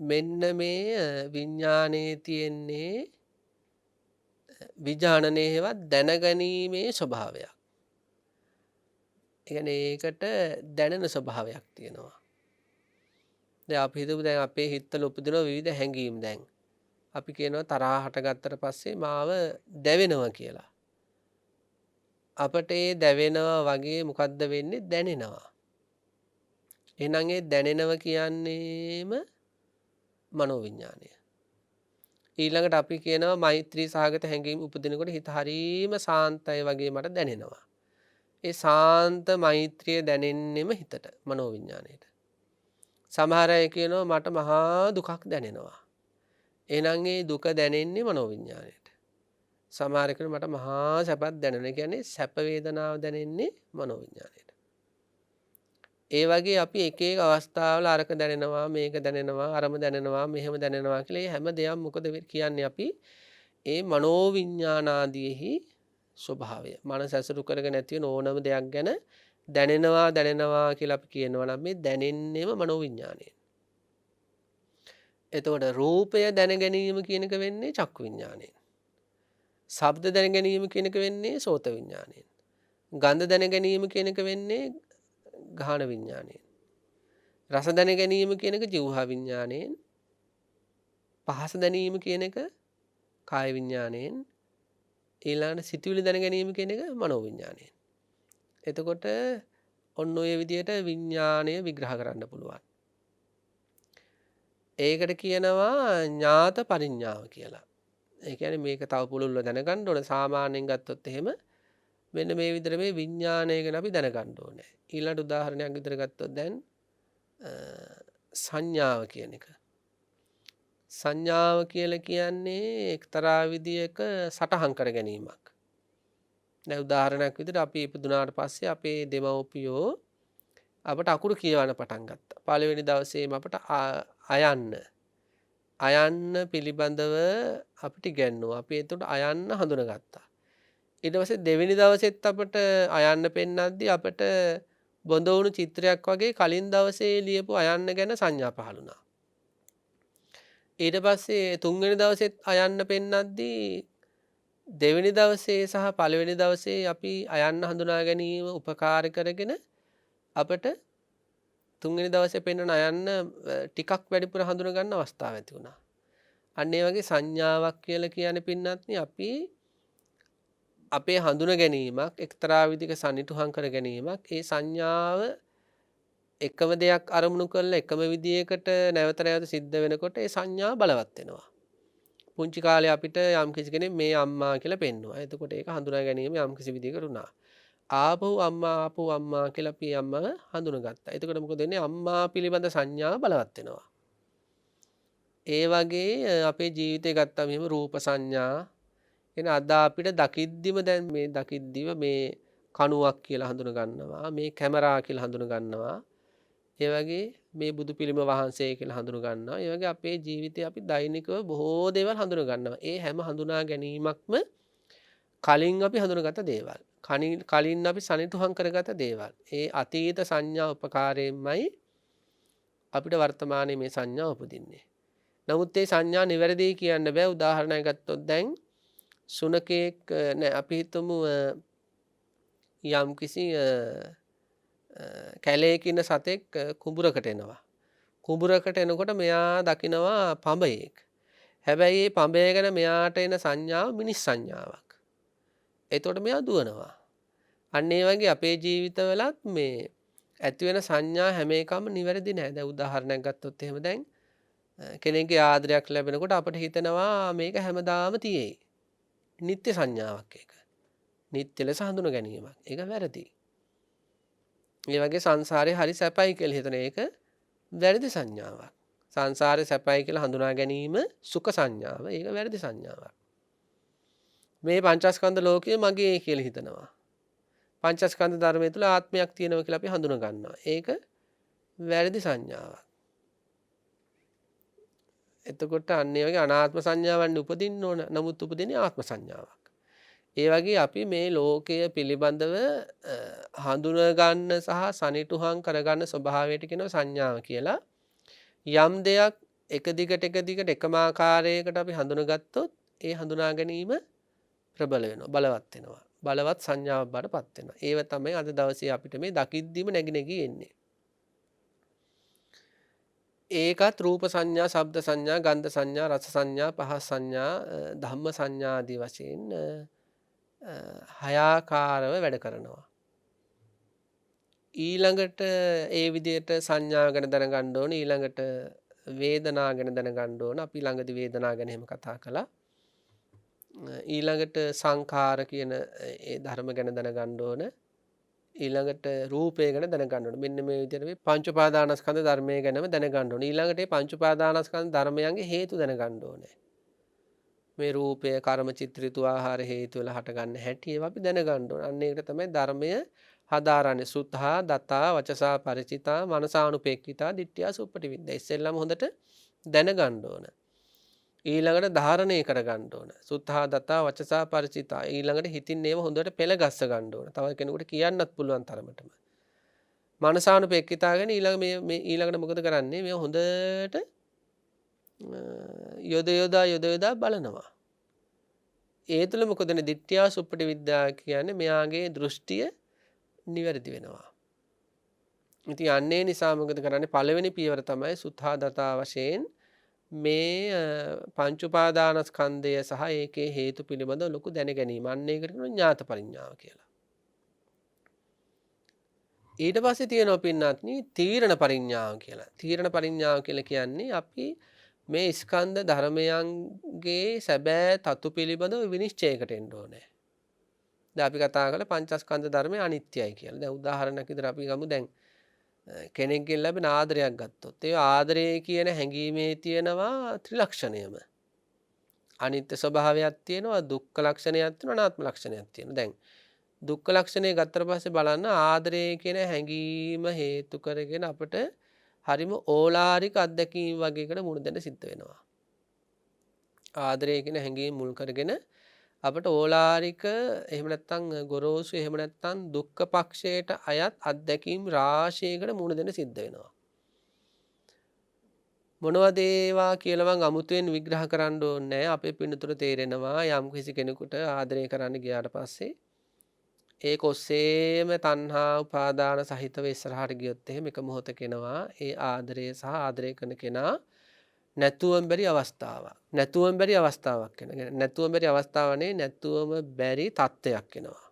මෙන්න මේ විඥානයේ තියෙන්නේ විඥානනේ හේවත් දැනගැනීමේ ස්වභාවයක්. ඒ කියන්නේ ඒකට දැනෙන ස්වභාවයක් තියෙනවා. දැන් අපි හිතමු දැන් අපේ හිතවල උපදින විවිධ හැඟීම් දැන්. අපි කියනවා තරහා හටගත්තට පස්සේ මාව දැවෙනවා කියලා. අපට ඒ දැවෙනවා වගේ මොකද්ද වෙන්නේ දැනෙනවා. එහෙනම් ඒ දැනෙනවා කියන්නේම මනෝවිඤ්ඤාණය. ඊළඟට අපි කියනවා මෛත්‍රී සහගත හැඟීම් උපදිනකොට හිත හරීම සාන්තයි වගේ මට දැනෙනවා. ඒ සාන්ත මෛත්‍රිය දැනෙන්නෙම හිතට මනෝවිඤ්ඤාණයට. සමහර අය කියනවා මට මහා දුකක් දැනෙනවා. එහෙනම් ඒ දුක දැනෙන්නේ මනෝවිඤ්ඤාණයට. සමහර කෙනෙක් මට මහා සැපක් දැනෙනවා. ඒ කියන්නේ සැප වේදනාව දැනෙන්නේ මනෝවිඤ්ඤාණයට. ඒ වගේ අපි එක එක අවස්ථාවල අරක දැනෙනවා මේක දැනෙනවා අරම දැනෙනවා මෙහෙම දැනෙනවා කියලා හැම දෙයක් මොකද කියන්නේ අපි ඒ මනෝවිඤ්ඤාණාදීෙහි ස්වභාවය. මනස ඇසුරු කරගෙන ඇති වෙන ඕනම දෙයක් ගැන දැනෙනවා කියලා අපි කියනවා නම් මේ දැනෙන්නේම මනෝවිඤ්ඤාණයෙන්. එතකොට රූපය දැන ගැනීම කියන එක වෙන්නේ චක්කු විඤ්ඤාණයෙන්. ශබ්ද දැන ගැනීම කියන එක වෙන්නේ සෝත විඤ්ඤාණයෙන්. ගන්ධ දැන ගැනීම කියන එක වෙන්නේ ගාහන විඤ්ඤාණයෙන්. රස දැන ගැනීම කියන එක જીවහා විඤ්ඤාණයෙන්. පහස දැනීම කියන එක කාය විඤ්ඤාණයෙන්. ඊළඟට සිතුවිලි දැන ගැනීම කියන එක මනෝ විඤ්ඤාණයෙන්. එතකොට ඔන්න ඔය විදිහට විඤ්ඤාණය විග්‍රහ කරන්න පුළුවන්. ඒකට කියනවා ඥාත පරිඥාව කියලා. ඒ කියන්නේ මේක තව පුළුල්ව දැනගන්න ඕන. සාමාන්‍යයෙන් ගත්තොත් එහෙම මෙන්න මේ විදිහට මේ විඤ්ඤාණය ගැන අපි දැනගන්න ඕනේ. ඊළඟ උදාහරණයක් විතර ගත්තොත් දැන් සංඥාව කියන එක. සංඥාව කියලා කියන්නේ එක්තරා විදියක සටහන් කර ගැනීමක්. දැන් උදාහරණයක් විදිහට අපි ඉපදුනාට පස්සේ අපේ දෙමව්පියෝ අපට අකුරු කියවන්න පටන් ගත්තා. පළවෙනි දවසේම අපට අයන්න පිළිබඳව අපිට ඉගැන්නුවා. අපි එතකොට අයන්න හඳුනගත්තා. ඊට පස්සේ දෙවෙනි දවසෙත් අපට අයන්න පෙන්නද්දී අපට බොඳ වුණු චිත්‍රයක් වගේ කලින් දවසේ ලියපු අයන්න ගැන සංඥා පහළ වුණා. ඊට පස්සේ තුන්වෙනි දවසෙත් අයන්න පෙන්නද්දී දෙවෙනි දවසේ සහ පළවෙනි දවසේ අපි අයන්න හඳුනා ගැනීම උපකාර කරගෙන අපට තුන්වෙනි දවසේ පෙන්වන අයන්න ටිකක් වැඩිපුර හඳුන ගන්න අවස්ථාවක් ඇති වුණා. අන්න ඒ වගේ සංඥාවක් කියලා කියන්නේ පින්නත්නි අපි අපේ හඳුන ගැනීමක් එක්තරා විදිහක සනිටුහන් කර ගැනීමක් ඒ සංඥාව එකම දෙයක් අරමුණු කරලා එකම විදියකට නැවත නැවත සිද්ධ වෙනකොට ඒ සංඥාව බලවත් වෙනවා. පුංචි කාලේ අපිට යම් කිසි කෙනෙක් මේ අම්මා කියලා පෙන්වනවා. එතකොට ඒක හඳුනා ගැනීම යම් කිසි විදියකට උනා. ආපහු අම්මා කියලා අපි අම්මව හඳුනගත්තා. එතකොට මොකද වෙන්නේ? අම්මා පිළිබඳ සංඥාව බලවත් වෙනවා. ඒ වගේ අපේ ජීවිතේ ගත්තාම එහෙම රූප සංඥා එන අද අපිට දකිද්දිම දැන් මේ දකිද්දිම මේ කණුවක් කියලා හඳුන ගන්නවා. මේ කැමරා කියලා හඳුන ගන්නවා. ඒ වගේ මේ බුදු පිළිම වහන්සේ කියලා හඳුන ගන්නවා. ඒ වගේ අපේ ජීවිතේ අපි දෛනිකව බොහෝ දේවල් හඳුන ගන්නවා. ඒ හැම හඳුනා ගැනීමක්ම කලින් අපි හඳුනගත දේවල්. කලින් අපි සනිටුහන් කරගත දේවල්. ඒ අතීත සංඥා උපකාරයෙන්මයි අපිට වර්තමානයේ මේ සංඥා උපදින්නේ. නමුත් ඒ සංඥා නිවැරදි කියන්න බෑ. උදාහරණයක් ගත්තොත් දැන් සුනකෙක් අපි හිතමු යම් කිසි කැලේක ඉන්න සතෙක් කුඹුරකට එනවා. කුඹුරකට එනකොට මෙයා දකිනවා පඹයෙක්. හැබැයි මේ පඹය ගැන මෙයාට එන සංඥාව මිනිස් සංඥාවක්. එතකොට මෙයා දුවනවා. අන්න ඒ වගේ අපේ ජීවිතවලත් මේ ඇති වෙන සංඥා හැම එකම නිවැරදි නෑ. දැන් උදාහරණයක් ගත්තොත් එහෙම දැන් කෙනෙක්ගේ ආදරයක් ලැබෙනකොට අපිට හිතෙනවා මේක හැමදාම තියෙයි. නිත්‍ය සංඥාවක් ඒක. නිත්‍ය ලෙස හඳුන ගැනීමක්. ඒක වැරදි. ඒ වගේ සංසාරේ හරි සැපයි කියලා හිතන එක වැරදි සංඥාවක්. සංසාරේ සැපයි කියලා හඳුනා ගැනීම සුඛ සංඥාව. ඒක වැරදි සංඥාවක්. මේ පංචස්කන්ධ ලෝකය මගේ කියලා හිතනවා. පංචස්කන්ධ ධර්මය තුළ ආත්මයක් තියෙනවා කියලා අපි හඳුන ගන්නවා. ඒක වැරදි සංඥාවක්. එතකොට අන්න ඒ වගේ අනාත්ම සංඥාවන් උපදින්න ඕන. නමුත් උපදින්නේ ආත්ම සංඥාවක්. ඒ වගේ අපි මේ ලෝකය පිළිබඳව හඳුන ගන්න සහ සනිටුහන් කරගන්න ස්වභාවයට කියනවා සංඥාව කියලා. යම් දෙයක් එක දිගට එකම ආකාරයකට අපි හඳුනගත්තොත් ඒ හඳුනා ගැනීම ප්‍රබල වෙනවා, බලවත් වෙනවා. බලවත් සංඥාවක් බාටපත් වෙනවා. ඒව තමයි අද දවසේ අපිට මේ දකිද්දිම නැగి එන්නේ. ඒකත් රූප සංඥා, ශබ්ද සංඥා, ගන්ධ සංඥා, රස සංඥා, පහස් සංඥා, ධම්ම සංඥා ආදී වශයෙන් හයාකාරව වැඩ කරනවා. ඊළඟට ඒ විදිහට සංඥා ගැන දැනගන්න ඕනේ. ඊළඟට වේදනා ගැන දැනගන්න ඕන. අපි ළඟදී වේදනා ගැන එහෙම කතා කළා. ඊළඟට සංඛාර කියන ඒ ධර්ම ගැන දැනගන්න ඕන. ඊළඟට රූපය ගැන දැනගන්න ඕන. මෙන්න මේ විදිහට මේ පංච උපාදානස්කන්ධ ධර්මය ගැනම දැනගන්න ඕන. ඊළඟට මේ පංච උපාදානස්කන්ධ ධර්මයන්ගේ හේතු දැනගන්න ඕනේ. මේ රූපය කර්ම චිත්ත ඍතු ආහාර හේතු වල හටගන්න හැටි ඒවා අපි දැනගන්න ඕන. අන්න ඒකට තමයි ධර්මය හදාරන්නේ. සුත්තා දතා වචසා ಪರಿචිතා මනසානුපේක්ඛිතා දිට්ඨියා සුප්පටිවිද්දා. ඉස්සෙල්ලාම හොඳට දැනගන්න ඕන. ඊළඟට ධාරණය කරගන්න ඕන. සුත්තා දතා වචසා ಪರಿචිතා. ඊළඟට හිතින් ඒව හොඳට පෙළ ගස්ස ගන්න ඕන. තව කෙනෙකුට කියන්නත් පුළුවන් තරමටම. මනසානුපේක්ඛිතා ගැන ඊළඟට මොකද කරන්නේ? මේ හොඳට යොද යොදා බලනවා. ඒ තුළ මොකදන දිට්ඨියා සුප්පටි විද්‍යා කියන්නේ මෙයාගේ දෘෂ්ටිය නිවැරදි වෙනවා. ඉතින් අන්නේ නිසා මොකද කරන්නේ? පළවෙනි පියවර තමයි සුත්තා දතා වශයෙන් මේ පංච උපාදානස්කන්ධය සහ ඒකේ හේතු පිළිබඳව ලොකු දැන ගැනීම. අන්න ඒකට කියනවා ඥාත පරිඥාව කියලා. ඊට පස්සේ තියෙනවා පින්නත්නි තීරණ පරිඥාව කියලා. තීරණ පරිඥාව කියලා කියන්නේ අපි මේ ස්කන්ධ ධර්මයන්ගේ සැබෑ තතු පිළිබඳව විනිශ්චයකට එන්න ඕනේ. දැන් අපි කතා කළා පංචස්කන්ධ ධර්මය අනිත්‍යයි කියලා. දැන් උදාහරණයක් විදිහට අපි ගමු දැන් කෙනෙක්ගෙන් ලැබෙන ආදරයක් ගත්තොත් ඒ ආදරය කියන හැඟීමේ තියෙනවා ත්‍රිලක්ෂණයම. අනිත්‍ය ස්වභාවයක් තියෙනවා, දුක්ඛ ලක්ෂණයක් තියෙනවා, අනාත්ම ලක්ෂණයක් තියෙනවා. දැන් දුක්ඛ ලක්ෂණය ගත්තට පස්සේ බලන්න ආදරය කියන හැඟීම හේතු කරගෙන අපිට හරිම ඕලාරික අත්දැකීම් වගේකට මුහුණ දෙන්න සිද්ධ වෙනවා. ආදරය කියන හැඟීම් මුල් කරගෙන අපිට ඕලාරික එහෙම නැත්නම් ගොරෝසු එහෙම නැත්නම් දුක්ඛ පක්ෂයට අයත් අත්දැකීම් රාශියකට මුහුණ දෙන්න සිද්ධ වෙනවා. මොනවද ඒවා කියලා මම අමුතුවෙන් විග්‍රහ කරන්න ඕනේ නැහැ. අපේ පින්නතුර තේරෙනවා යම් කිසි කෙනෙකුට ආදරය කරන්න ගියාට පස්සේ ඒක ඔස්සේම තණ්හා උපාදාන සහිතව ඉස්සරහට ගියොත් එහෙම එක මොහොතක එනවා ඒ ආදරය සහ ආදරය කරන කෙනා නැතුවම බැරි අවස්ථාවක්. නැතුවම බැරි අවස්ථාවක් වෙනවා. නැතුවම බැරි අවස්ථාවනේ නැතුවම බැරි තත්ත්වයක් එනවා.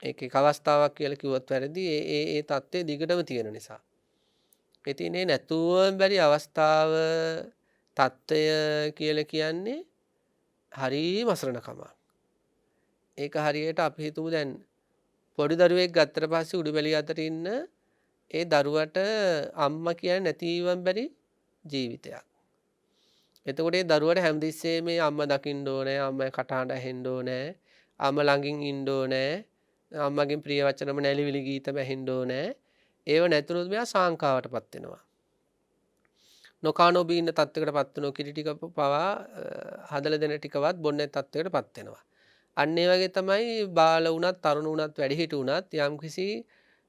ඒක එක අවස්ථාවක් කියලා කිව්වත් වැරදි. ඒ තත්ත්වය දිගටම තියෙන නිසා. ඉතින් මේ නැතුවම බැරි අවස්ථාව තත්ත්වය කියලා කියන්නේ හරිම අසරණකමක්. ඒක හරියට අපි හිතමු දැන් පොඩි දරුවෙක් ගත්තට පස්සේ උඩුබැලිය අතර ඉන්න ඒ දරුවට අම්මා කියන්නේ නැතිවම බැරි ජීවිතයක්. එතකොට ඒ දරුවට හැමතිස්සෙම මේ අම්මා දකින්න ඕනේ, අම්මගේ කටහඬ ඇහෙන්න ඕනේ, අම්මා ළඟින් ඉන්න ඕනේ, අම්මගෙන් ප්‍රිය වචනම නැලිවිලි ගීතම ඇහෙන්න ඕනේ. ඒව නැතුනොත් මෙයා සාංකාවටපත් වෙනවා. නොකා නොබී ඉන්න තත්ත්වයකටපත් වෙනවා. කිරි ටික පවා හදලා දෙන ටිකවත් බොන්නේ තත්ත්වයකටපත් වෙනවා. අන්න ඒ වගේ තමයි බාල වුණත් තරුණ වුණත් වැඩිහිටි වුණත් යම්කිසි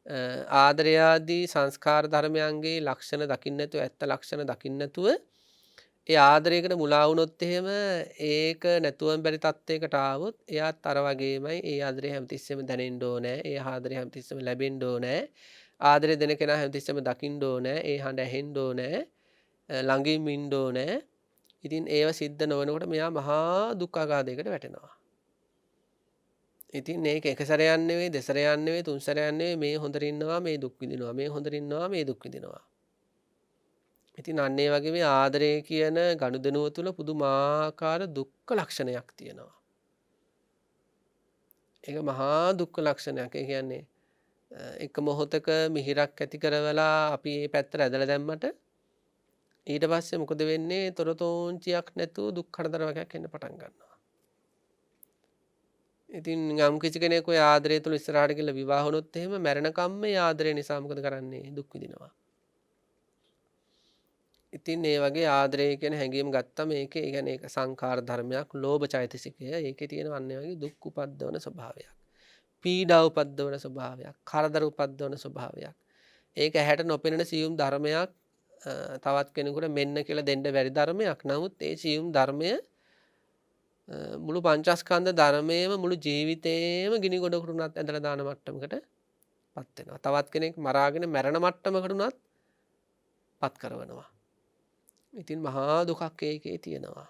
ආදරය ආදී සංස්කාර ධර්මයන්ගේ ලක්ෂණ දකින්න නැතුව ඇත්ත ලක්ෂණ දකින්න නැතුව ඒ ආදරයකට මුලා වුණොත් එහෙම ඒක නැතුවම බැරි තත්ත්වයකට ආවොත් එයාත් අර වගේමයි ඒ ආදරය හැමතිස්සෙම දැනෙන්න ඕනේ. ඒ ආදරය හැමතිස්සෙම ලැබෙන්න ඕනේ. ආදරය දෙන කෙනා හැමතිස්සෙම දකින්න ඕනේ. ඒ හඬ ඇහෙන්න ඕනේ. ළඟින් ඉන්න ඕනේ. ඉතින් ඒව සිද්ධ නොවනකොට මෙයා මහා දුක් ආගාධයකට වැටෙනවා. ඉතින් මේක එක සැරයක් නෙවෙයි දෙසරයක් නෙවෙයි තුන් සැරයක් නෙවෙයි මේ හොඳට ඉන්නවා මේ දුක් විඳිනවා මේ හොඳට ඉන්නවා මේ දුක් විඳිනවා. ඉතින් අන්න ඒ වගේ මේ ආදරය කියන ගනුදෙනුව තුළ පුදුමාකාර දුක්ඛ ලක්ෂණයක් තියෙනවා. ඒක මහා දුක්ඛ ලක්ෂණයක්. ඒ කියන්නේ එක මොහොතක මිහිරක් ඇති කරවලා අපි මේ පැත්තට ඇදලා දැම්මට ඊට පස්සේ මොකද වෙන්නේ? තොරතෝංචියක් නැතුව දුක් කරදර වගේක් එන්න පටන් ගන්නවා. ඉතින් යම් කිසි කෙනෙක් ඔය ආදරය තුල ඉස්සරහට ගිහලා විවාහ වුණොත් එහෙම මැරෙනකම්ම ඒ ආදරය නිසා මොකද කරන්නේ? දුක් විඳිනවා. ඉතින් ඒ වගේ ආදරය කියන හැඟීම ගත්තම ඒකේ ඒ කියන්නේ ඒක සංඛාර ධර්මයක්, ලෝභ චෛතසිකය. ඒකේ තියෙන අන්න ඒ වගේ දුක් උපද්දවන ස්වභාවයක්. පීඩා උපද්දවන ස්වභාවයක්, කරදර උපද්දවන ස්වභාවයක්. ඒක ඇහැට නොපෙනෙන සියුම් ධර්මයක්, තවත් කෙනෙකුට මෙන්න කියලා දෙන්න බැරි ධර්මයක්. නමුත් ඒ සියුම් ධර්මය මුළු පංචස්කන්ධ ධර්මයේම මුළු ජීවිතේම ගිනි ගොඩකට උනත් ඇදලා දාන මට්ටමකට පත් වෙනවා. තවත් කෙනෙක් මරාගෙන මැරෙන මට්ටමකට උනත් පත් කරවනවා. ඉතින් මහා දුකක් ඒකේ තියෙනවා.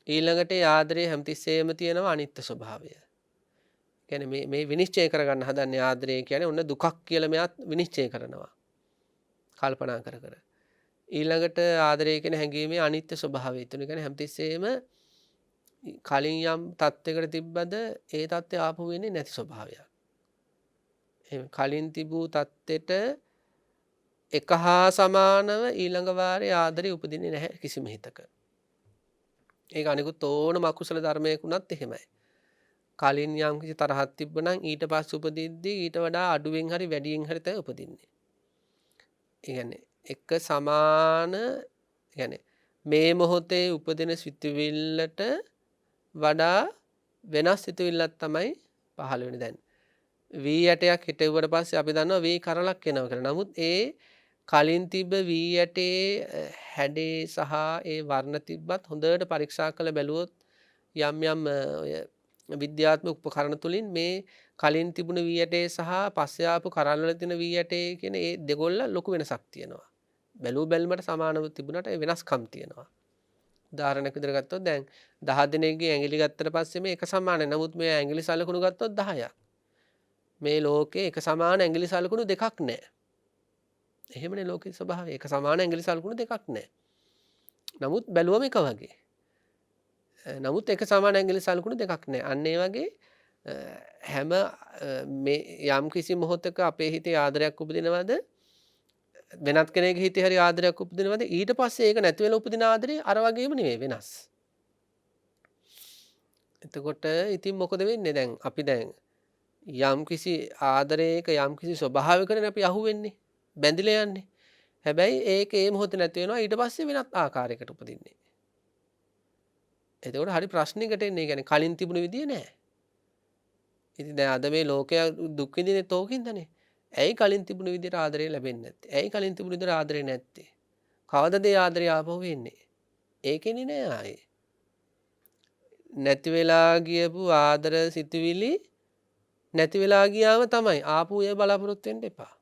ඊළඟට ඒ ආදරේ හැමතිස්සෙම තියෙනවා අනිත්‍ය ස්වභාවය. කියන්නේ මේ විනිශ්චය කරගන්න හදන්නේ ආදරය කියන්නේ ඔන්න දුකක් කියලා මෙයාත් විනිශ්චය කරනවා. කල්පනා කර කර. ඊළඟට ආදරය කියන හැඟීමේ අනිත්‍ය ස්වභාවය. ඒ කියන්නේ හැමතිස්සෙම කලින් යම් තත්යකට තිබ්බද ඒ තත්ත්වය ආපහු වෙන්නේ නැති ස්වභාවයක්. එහෙනම් කලින් තිබූ තත්ත්වෙට එක හා සමානව ඊළඟ වාරේ ආදරේ උපදින්නේ නැහැ කිසිම හිතක. ඒක අනිකුත් ඕනම අකුසල ධර්මයක උනත් එහෙමයි. කලින් යම් කිසි තරහක් තිබ්බනම් ඊට පස්සේ උපදිද්දී ඊට වඩා අඩුවෙන් හරි වැඩියෙන් හරි තමයි උපදින්නේ. ඒ කියන්නේ එක සමාන කියන්නේ මේ මොහොතේ උපදින සිතුවිල්ලට වඩා වෙනස් සිතුවිල්ලක් තමයි පහළ වෙන්නේ දැන්. වී ඇටයක් හිටෙව්වට පස්සේ අපි දන්නවා වී කරලක් එනවා කියලා. නමුත් ඒ කලින් තිබ්බ වී ඇටේ හැඩේ සහ ඒ වර්ණ තිබ්බත් හොඳට පරීක්ෂා කරලා බැලුවොත් යම් යම් ඔය විද්‍යාත්මක උපකරණ තුලින් මේ කලින් තිබුණ වී ඇටේ සහ පස්සේ ආපු කරල් වල තියෙන වී ඇටේ කියන ඒ දෙගොල්ල ලොකු වෙනසක් තියෙනවා. බැලුමට සමානව තිබුණාට ඒ වෙනස්කම් තියෙනවා. උදාහරණයක් විදිහට ගත්තොත් දැන් 10 දිනකගේ ඇඟිලි ගත්තට පස්සේ මේ එක සමානයි. නමුත් මේ ඇඟිලි සලකුණු ගත්තොත් 10ක්. මේ ලෝකේ එක සමාන ඇඟිලි සලකුණු දෙකක් නැහැ. එහෙමනේ ලෝකේ ස්වභාවය. එක සමාන ඇඟිලි සලකුණු දෙකක් නැහැ. නමුත් බැලුවම එක වගේ. නමුත් එක සමාන ඇඟිලි සලකුණු දෙකක් නැහැ. අන්න ඒ වගේ හැම මේ යම් කිසි මොහොතක අපේ හිතේ ආදරයක් උපදිනවද වෙනත් කෙනෙකුගේ හිතේ හරි ආදරයක් උපදිනවද ඊට පස්සේ ඒක නැති වෙලා උපදින ආදරේ අර වගේම නෙවෙයි වෙනස්. එතකොට ඉතින් මොකද වෙන්නේ දැන් අපි දැන් යම් කිසි ආදරයක යම් කිසි ස්වභාවයකනේ අපි අහුවෙන්නේ බැඳිලා යන්නේ. හැබැයි ඒක ඒ මොහොතේ නැති වෙනවා ඊට පස්සේ වෙනත් ආකාරයකට උපදින්නේ. එතකොට හරි ප්‍රශ්නයකට එන්නේ. ඒ කියන්නේ කලින් තිබුණ විදිය නෑ. ඉතින් දැන් අද මේ ලෝකයා දුක් විඳින්නේ තෝකින්දනේ. ඇයි කලින් තිබුණ විදියට ආදරය ලැබෙන්නේ නැත්තේ? ඇයි කලින් තිබුණ විදියට ආදරේ නැත්තේ? කවදද ඒ ආදරය ආපහු වෙන්නේ? ඒකෙන්නේ නෑ ආයේ. නැති වෙලා ගියපු ආදර සිතුවිලි නැති වෙලා ගියාම තමයි ආපහු ඒ බලාපොරොත්තු වෙන්න එපා.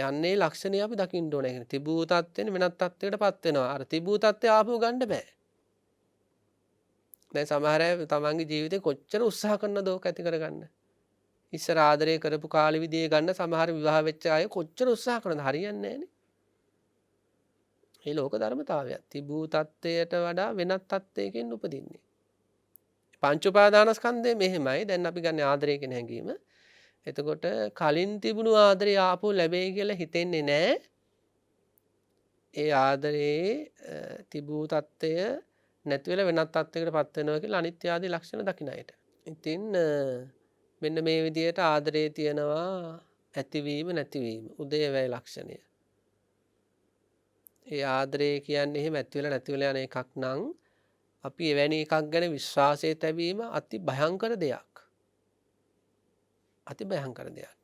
යන්නේ ලක්ෂණය අපි දකින්න ඕනේ. කියන්නේ තිබූ තත්ත්වෙන් වෙනත් තත්ත්වයකටපත් වෙනවා. අර තිබූ තත්ත්වය ආපහු ගන්න බෑ. දැන් සමහර අය තමන්ගේ ජීවිතේ කොච්චර උත්සාහ කරනවද ඕක ඇති කරගන්න. ඉස්සර ආදරය කරපු කාලෙ විදිහේ ගන්න සමහර විවාහ වෙච්ච අය කොච්චර උත්සාහ කරනවද හරියන්නේ නැහනේ. මේ ලෝක ධර්මතාවයක්. තිබූ තත්ත්වයට වඩා වෙනත් තත්ත්වයකින් උපදින්නේ. පංච උපාදානස්කන්ධය මෙහෙමයි. දැන් අපි ගන්න ආදරය කියන හැඟීම. එතකොට කලින් තිබුණු ආදරය ආපහු ලැබෙයි කියලා හිතෙන්නේ නැහැ. ඒ ආදරේ තිබූ තත්ත්වය නැති වෙලා වෙනත් තත්ත්වයකටපත් වෙනවා කියලා අනිත්‍ය ආදී ලක්ෂණ දකින්න අයට. ඉතින් මෙන්න මේ විදිහට ආදරේ තියෙනවා ඇතිවීම නැතිවීම උදේවැය ලක්ෂණය. ඒ ආදරය කියන්නේ එහෙම ඇති වෙලා නැති වෙලා යන එකක් නම් අපි එවැනි එකක් ගැන විශ්වාසය තැබීම අති භයංකර දෙයක්. අති භයංකර දෙයක්.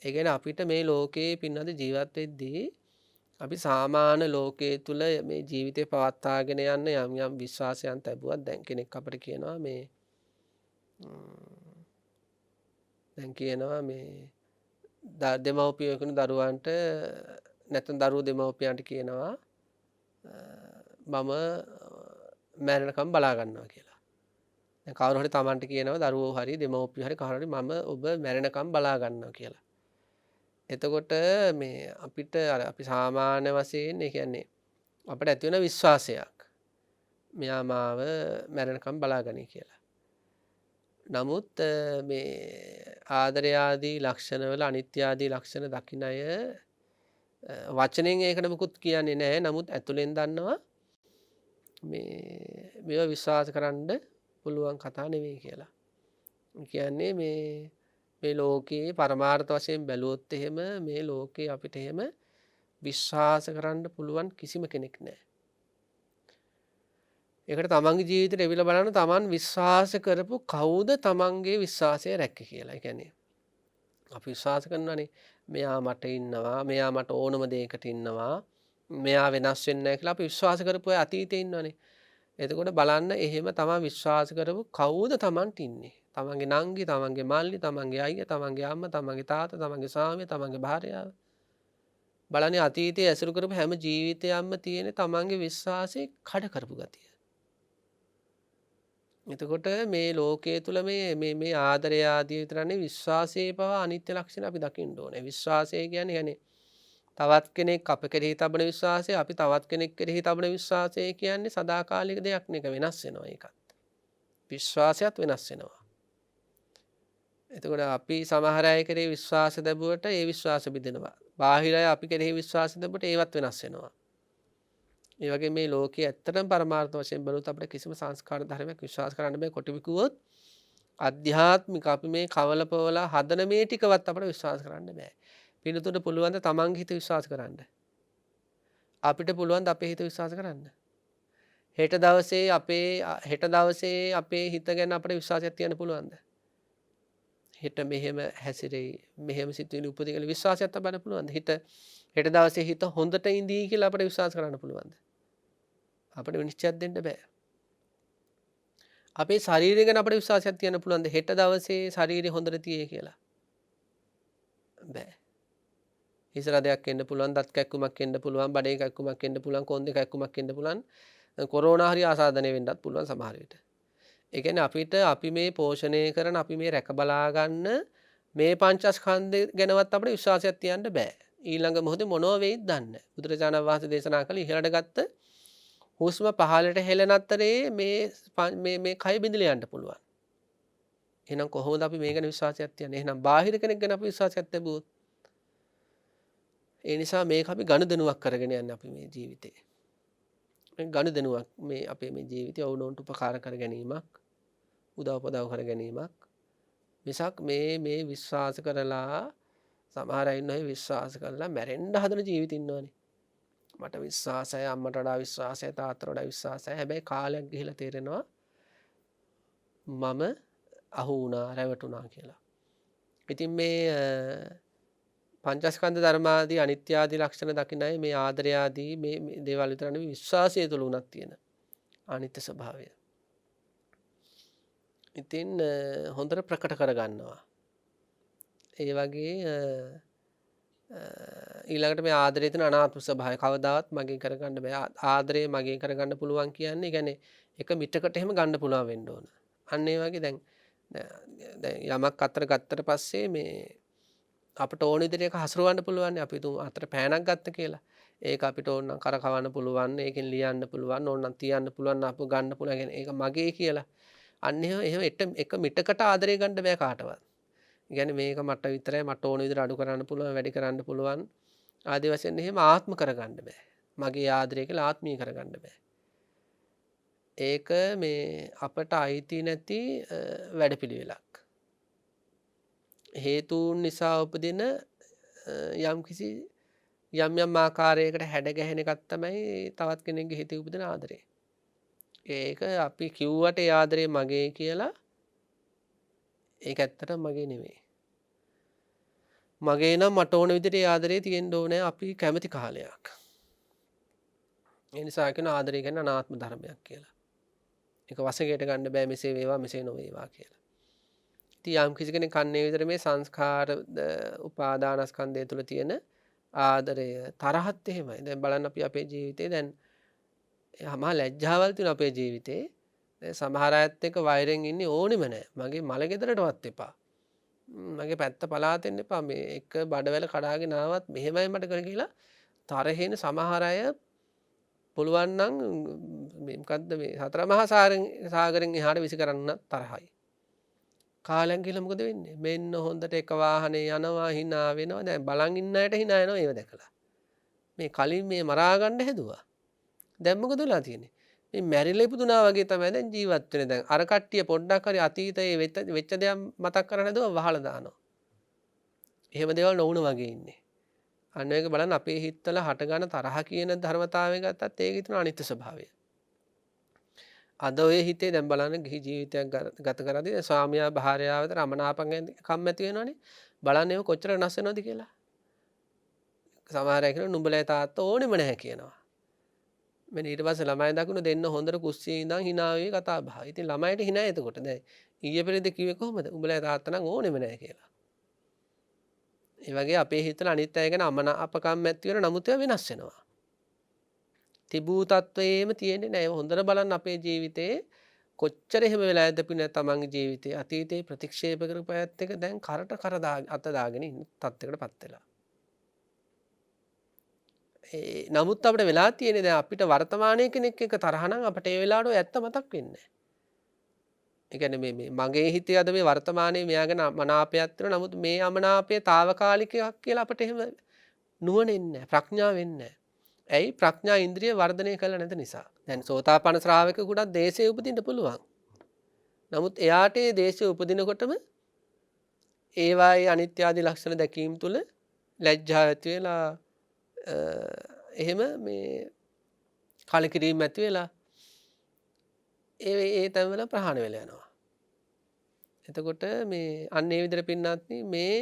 ඒ කියන්නේ අපිට මේ ලෝකේ පින්නද ජීවත් වෙද්දී අපි සාමාන්‍ය ලෝකයේ තුල මේ ජීවිතේ පවත්වාගෙන යන්න යම් යම් විශ්වාසයන් තිබුවත් දැන් කෙනෙක් අපිට කියනවා මේ දෙමව්පියෝ කෙනෙකු දරුවන්ට නැත්නම් දරුවෝ දෙමව්පියන්ට කියනවා මම මැරෙනකම් බලා ගන්නවා කියලා. දැන් කවුරු හරි Tamanට කියනවා දරුවෝ හරි දෙමව්පියෝ හරි කවුරු හරි මම ඔබ මැරෙනකම් බලා ගන්නවා කියලා. එතකොට මේ අපිට අපි සාමාන්‍ය වශයෙන් ඒ කියන්නේ අපිට ඇති වෙන විශ්වාසයක් මෙයා මාව මැරෙනකම් බලාගනි කියලා. නමුත් මේ ආදරය ආදී ලක්ෂණවල අනිත්‍ය ආදී ලක්ෂණ දකින්න අය වචනෙන් ඒකට මුකුත් කියන්නේ නැහැ. නමුත් ඇතුලෙන් දන්නවා මේවා විශ්වාස කරන්න පුළුවන් කතා නෙවෙයි කියලා. කියන්නේ මේ ලෝකයේ පරමාර්ථ වශයෙන් බැලුවොත් එහෙම මේ ලෝකේ අපිට එහෙම විශ්වාස කරන්න පුළුවන් කිසිම කෙනෙක් නැහැ. ඒකට තමන්ගේ ජීවිතේට එවිලා බලන්න තමන් විශ්වාස කරපු කවුද තමන්ගේ විශ්වාසය රැක්කේ කියලා. ඒ කියන්නේ අපි විශ්වාස කරනවානේ මෙයා මට ඉන්නවා, මෙයා මට ඕනම දෙයකට ඉන්නවා, මෙයා වෙනස් වෙන්නේ නැහැ කියලා අපි විශ්වාස කරපු අය අතීතේ ඉන්නවනේ. එතකොට බලන්න එහෙම තමන් විශ්වාස කරපු කවුද තමන්ට ඉන්නේ? තමන්ගේ නංගි, තමන්ගේ මල්ලි, තමන්ගේ අයියා, තමන්ගේ අම්මා, තමන්ගේ තාත්තා, තමන්ගේ ස්වාමියා, තමන්ගේ භාර්යාව. බලන්නේ අතීතයේ ඇසුරු කරපු හැම ජීවිතයක්ම තියෙන තමන්ගේ විශ්වාසය කඩ කරපු ගතිය. එතකොට මේ ලෝකයේ තුල මේ ආදරය ආදී විතරනේ විශ්වාසයේ පවා අනිත්‍ය ලක්ෂණ අපි දකින්න ඕනේ. විශ්වාසය කියන්නේ තවත් කෙනෙක් අප කෙරෙහි තබන විශ්වාසය, අපි තවත් කෙනෙක් කෙරෙහි තබන විශ්වාසය කියන්නේ සදාකාලික දෙයක් නෙක වෙනස් වෙනවා ඒකත්. විශ්වාසයත් වෙනස් වෙනවා. එතකොට අපි සමහර අය කෙරෙහි විශ්වාස දැබුවට ඒ විශ්වාස බිඳෙනවා. බාහිර අය අපි කෙරෙහි විශ්වාස දැබුවට ඒවත් වෙනස් වෙනවා. ඒ වගේ මේ ලෝකයේ ඇත්තටම පරමාර්ථ වශයෙන් බලුවොත් අපිට කිසිම සංස්කාර ධර්මයක් විශ්වාස කරන්න බෑ. කොටි විකුවොත් අධ්‍යාත්මික අපි මේ කවලපවලා හදන මේ ටිකවත් අපිට විශ්වාස කරන්න බෑ. පිනතුට පුළුවන් ද තමන්ගේ හිත විශ්වාස කරන්න? අපිට පුළුවන් ද අපේ හිත විශ්වාස කරන්න? හෙට දවසේ අපේ හිත ගැන අපිට විශ්වාසයක් තියන්න පුළුවන්ද? හිත මෙහෙම හැසිරෙයි, මෙහෙම සිතුවිලි උපදී කියලා විශ්වාසයක් තබන්න පුළුවන්ද? හෙට දවසේ හිත හොඳට ඉඳී කියලා අපිට විශ්වාස කරන්න පුළුවන්ද? අපිට නිශ්චයක් දෙන්න බෑ. අපේ ශරීරය ගැන අපිට විශ්වාසයක් තියන්න පුළුවන්ද? හෙට දවසේ ශරීරය හොඳට තියේ කියලා. බෑ. හිසරදයක් එන්න පුළුවන්, දත් කැක්කුමක් එන්න පුළුවන්, බඩේ කැක්කුමක් එන්න පුළුවන්, කොන්දේ කැක්කුමක් එන්න පුළුවන්. කොරෝනා හරි ආසාදනය වෙන්නත් පුළුවන් සමහර විට. ඒ කියන්නේ අපි මේ පෝෂණය කරන අපි මේ රැක බලා ගන්න මේ පංචස්කන්ධය ගැනවත් අපිට විශ්වාසයක් තියන්න බෑ. ඊළඟ මොහොතේ මොනව වෙයිද දන්නේ නැහැ. බුදුරජාණන් වහන්සේ දේශනා කළ ඉහළට ගත්ත හුස්ම පහළට හෙළන අතරේ මේ කය බිඳලා යන්න පුළුවන්. එහෙනම් කොහොමද අපි මේ ගැන විශ්වාසයක් තියන්නේ? එහෙනම් බාහිර කෙනෙක් ගැන අපි විශ්වාසයක් තිබුවොත් ඒ නිසා මේක අපි ගනුදෙනුවක් කරගෙන යන්නේ අපි මේ ජීවිතේ. මේ ගනුදෙනුවක් මේ අපේ මේ ජීවිතය වුණොන්ට උපකාර කර ගැනීමක්, උදව්පදව් කර ගැනීමක්. මිසක් මේ විශ්වාස කරලා සමහර අය ඉන්නවා විශ්වාස කරලා මැරෙන්න හදන ජීවිත ඉන්නවනේ. මට විශ්වාසයි, අම්මට වඩා විශ්වාසයි, තාත්තට වඩා විශ්වාසයි. හැබැයි කාලයක් ගිහිලා තේරෙනවා මම අහු වුණා, රැවටුණා කියලා. ඉතින් මේ පංචස්කන්ධ ධර්මාදී අනිත්‍ය ආදී ලක්ෂණ දකින්නයි මේ ආදරය ආදී මේ දේවල් විතර නෙවෙයි විශ්වාසය තුළ උනක් තියෙන අනිත්‍ය ස්වභාවය. ඉතින් හොඳට ප්‍රකට කරගන්නවා. ඒ වගේ ඊළඟට මේ ආදරය තියෙන අනාත්ම ස්වභාවය කවදාවත් මගේ කරගන්න බෑ. ආදරය මගේ කරගන්න පුළුවන් කියන්නේ කියන්නේ එක මිටකට එහෙම ගන්න පුළුවන් වෙන්න ඕන. අන්න ඒ වගේ දැන් යමක් අතර ගත්තට පස්සේ මේ අපිට ඕන විදිහට ඒක හසුරවන්න පුළුවන්. අපි තුන් අතර පෑනක් ගත්ත කියලා. ඒක අපිට ඕන නම් කරකවන්න පුළුවන්, ඒකෙන් ලියන්න පුළුවන්, ඕන නම් තියන්න පුළුවන්, අපු ගන්න පුළුවන්. ඒක මගේ කියලා. අන්න එහෙම එක මිටකට ආදරය ගන්න බෑ කාටවත්. කියන්නේ මේක මට විතරයි, මට ඕන විදිහට අඩු කරන්න පුළුවන්, වැඩි කරන්න පුළුවන්. ආදී වශයෙන් එහෙම ආත්ම කරගන්න බෑ. මගේ ආදරය කියලා ආත්මීය කරගන්න බෑ. ඒක මේ අපට අයිති නැති වැඩපිළිවෙලක්. හේතුන් නිසා උපදින යම් ආකාරයකට හැඩ ගැහෙන එකක් තමයි තවත් කෙනෙක්ගේ හිතේ උපදින ආදරය. ඒක අපි කිව්වට ඒ ආදරේ මගේ කියලා ඒක ඇත්තටම මගේ නෙමෙයි. මගේ නම් මට ඕන විදිහට ඒ ආදරේ තියෙන්න ඕනේ අපි කැමති කාලයක්. ඒ නිසා කියන ආදරය කියන්නේ අනාත්ම ධර්මයක් කියලා. ඒක වශයෙන් ගන්න බෑ මෙසේ වේවා මෙසේ නොවේවා කියලා. ඉතින් යම් කිසි කෙනෙක් කන්නේ විතර මේ සංස්කාර උපාදානස්කන්ධය තුළ තියෙන ආදරය තරහත් එහෙමයි. දැන් බලන්න අපි අපේ ජීවිතේ දැන් මහා ලැජ්ජාවල් තියෙන අපේ ජීවිතේ. දැන් සමහර අයත් එක්ක වෛරෙන් ඉන්නේ ඕනෙම නැහැ. මගේ මල ගෙදරටවත් එපා. මගේ පැත්ත පලාතෙන්න එපා. මේ එක බඩවැල කඩාගෙන ආවත් මෙහෙමයි මට කර කියලා තරහෙන සමහර අය පුළුවන් නම් මේ මොකද්ද මේ හතර මහා සාගරෙන් එහාට විසි කරන්න තරහයි. කාලයක් ගිහලා මොකද වෙන්නේ? මෙන්න හොඳට එක වාහනේ යනවා hina වෙනවා. දැන් බලන් ඉන්න අයට hina යනවා ඒව දැකලා. මේ කලින් මේ මරා ගන්න හැදුවා. දැන් මොකද වෙලා තියෙන්නේ? මේ මැරිලා ඉපදුනා වගේ තමයි දැන් ජීවත් වෙන්නේ. දැන් අර කට්ටිය පොඩ්ඩක් හරි අතීතයේ වෙච්ච දේවල් මතක් කරගෙන හදුවා වහලා දානවා. එහෙම දේවල් නොවුන වගේ ඉන්නේ. අන්න ඒක බලන්න අපේ හිතවල හටගන්න තරහ කියන ධර්මතාවය ගත්තත් ඒකේ තියෙන අනිත්‍ය ස්වභාවය. අද ඔය හිතේ දැන් බලන්න ගිහි ජීවිතයක් ගත කරද්දී ස්වාමියා භාර්යාව අතර අමනාපකම් ඇති වෙනවනේ. බලන්න ඒක කොච්චර වෙනස් වෙනවද කියලා. සමහර අය කියනවා නුඹලා තාත්තා ඕනෙම නැහැ කියනවා. මෙන්න ඊට පස්සේ ළමයි දකුණු දෙන්න හොඳට කුස්සියේ ඉඳන් hina වෙවි කතා බහ. ඉතින් ළමයිට hina එතකොට දැන් ඊයේ පෙරේද කිව්වේ කොහොමද? උඹලා තාත්තා නම් ඕනෙම නැහැ කියලා. ඒ වගේ අපේ හිතන අනිත් අය ගැන අපකම් ඇති වෙන නමුත් ඒවා වෙනස් වෙනවා. තිබූ තත්වයේම තියෙන්නේ නැහැ. හොඳට බලන්න අපේ ජීවිතේ කොච්චර එහෙම වෙලාද පින තමන්ගේ ජීවිතේ අතීතේ ප්‍රතික්ෂේප කරපු අයත් එක දැන් කරට කර අත දාගෙන ඉන්න තත්යකටපත් වෙලා. නමුත් අපිට වෙලා තියෙන්නේ දැන් අපිට වර්තමානයේ කෙනෙක් එක්ක තරහ නම් අපිට ඒ වෙලාවට ඇත්ත මතක් වෙන්නේ නැහැ. ඒ කියන්නේ මේ මගේ හිතේ අද මේ වර්තමානයේ මෙයාගෙන මනාපයක් තියෙනවා. නමුත් මේ අමනාපය తాවකාලිකයක් කියලා අපිට එහෙම නුවණ එන්නේ නැහැ. ප්‍රඥාව වෙන්නේ නැහැ. ඇයි ප්‍රඥා ඉන්ද්‍රිය වර්ධනය කළ නැති නිසා. දැන් සෝතාපන්න ශ්‍රාවකෙකුට දේශේ උපදින්න පුළුවන්. නමුත් එයාට ඒ දේශේ උපදිනකොටම ඒවායේ අනිත්‍ය ආදී ලක්ෂණ දැකීම තුළ ලැජ්ජාව ඇති වෙලා එහෙම මේ කලකිරීම ඇති වෙලා ඒ තැන්වල ප්‍රහාණය වෙලා යනවා. එතකොට මේ අන්න ඒ විදිහට පින්නත් මේ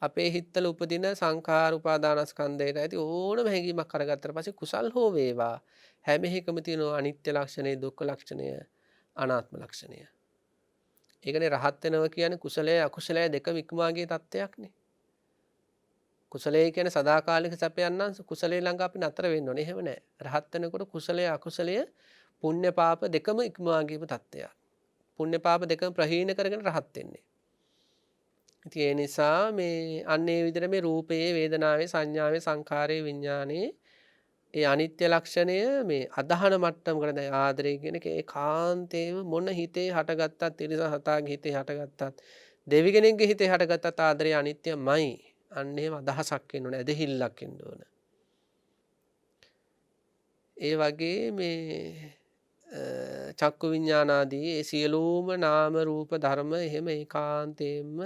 අපේ හිතවල උපදින සංඛාර උපාදානස්කන්ධයට ඇති ඕනම හැඟීමක් කරගත්තට පස්සේ කුසල් හෝ වේවා හැම එකම තියෙන අනිත්‍ය ලක්ෂණය, දුක්ඛ ලක්ෂණය, අනාත්ම ලක්ෂණය. ඒකනේ රහත් වෙනවා කියන්නේ කුසලයේ අකුසලයේ දෙකම ඉක්මවාගේ තත්ත්වයක්නේ. කුසලයේ කියන්නේ සදාකාලික සැපයක් නම් කුසලයේ ළඟ අපි නතර වෙන්න ඕනේ. එහෙම නැහැ. රහත් වෙනකොට කුසලයේ අකුසලයේ පුණ්‍ය පාප දෙකම ඉක්මවාගේම තත්ත්වයක්. පුණ්‍ය පාප දෙකම ප්‍රහීන කරගෙන රහත් වෙන්නේ. ඉතින් ඒ නිසා මේ අන්න ඒ විදිහට මේ රූපයේ, වේදනාවේ, සංඥාවේ, සංඛාරයේ, විඥානයේ ඒ අනිත්‍ය ලක්ෂණය මේ අදහන මට්ටමකට දැන් ආදරය කියන එක ඒකාන්තේම මොන හිතේ හටගත්තත්, තිරස හතාගේ හිතේ හටගත්තත්, දෙවි කෙනෙක්ගේ හිතේ හටගත්තත් ආදරය අනිත්‍යමයි. අන්න එහෙම අදහසක් එන්න ඕනේ, ඇදහිල්ලක් එන්න ඕන. ඒ වගේ මේ චක්කු විඥානාදී ඒ සියලුම නාම රූප ධර්ම එහෙම ඒකාන්තයෙන්ම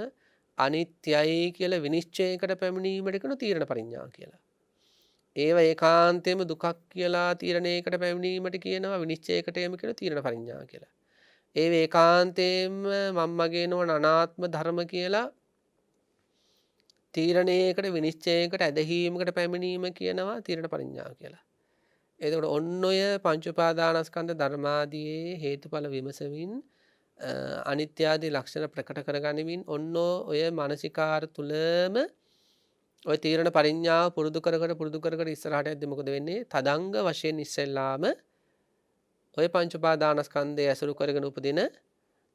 අනිත්‍යයි කියලා විනිශ්චයකට පැමිණීමට කියන තීරණ පරිඥා කියලා. ඒව ඒකාන්තයෙන්ම දුකක් කියලා තීරණයකට පැමිණීමට කියනවා විනිශ්චයකට එම කියන තීරණ පරිඥා කියලා. ඒව ඒකාන්තයෙන්ම මම්මගේ නොවන අනාත්ම ධර්ම කියලා තීරණයකට විනිශ්චයකට ඇදහිීමකට පැමිණීම කියනවා තීරණ පරිඥා කියලා. එතකොට ඔන්න ඔය පංච උපාදානස්කන්ධ ධර්මාදියේ හේතුඵල විමසමින් අනිත්‍ය ආදී ලක්ෂණ ප්‍රකට කරගනිමින් ඔන්න ඔය මානසිකාර තුලම ඔය තීරණ පරිඥාව පුරුදු කර ඉස්සරහට යද්දි මොකද වෙන්නේ? තදංග වශයෙන් ඉස්සෙල්ලාම ඔය පංච උපාදානස්කන්ධය ඇසුරු කරගෙන උපදින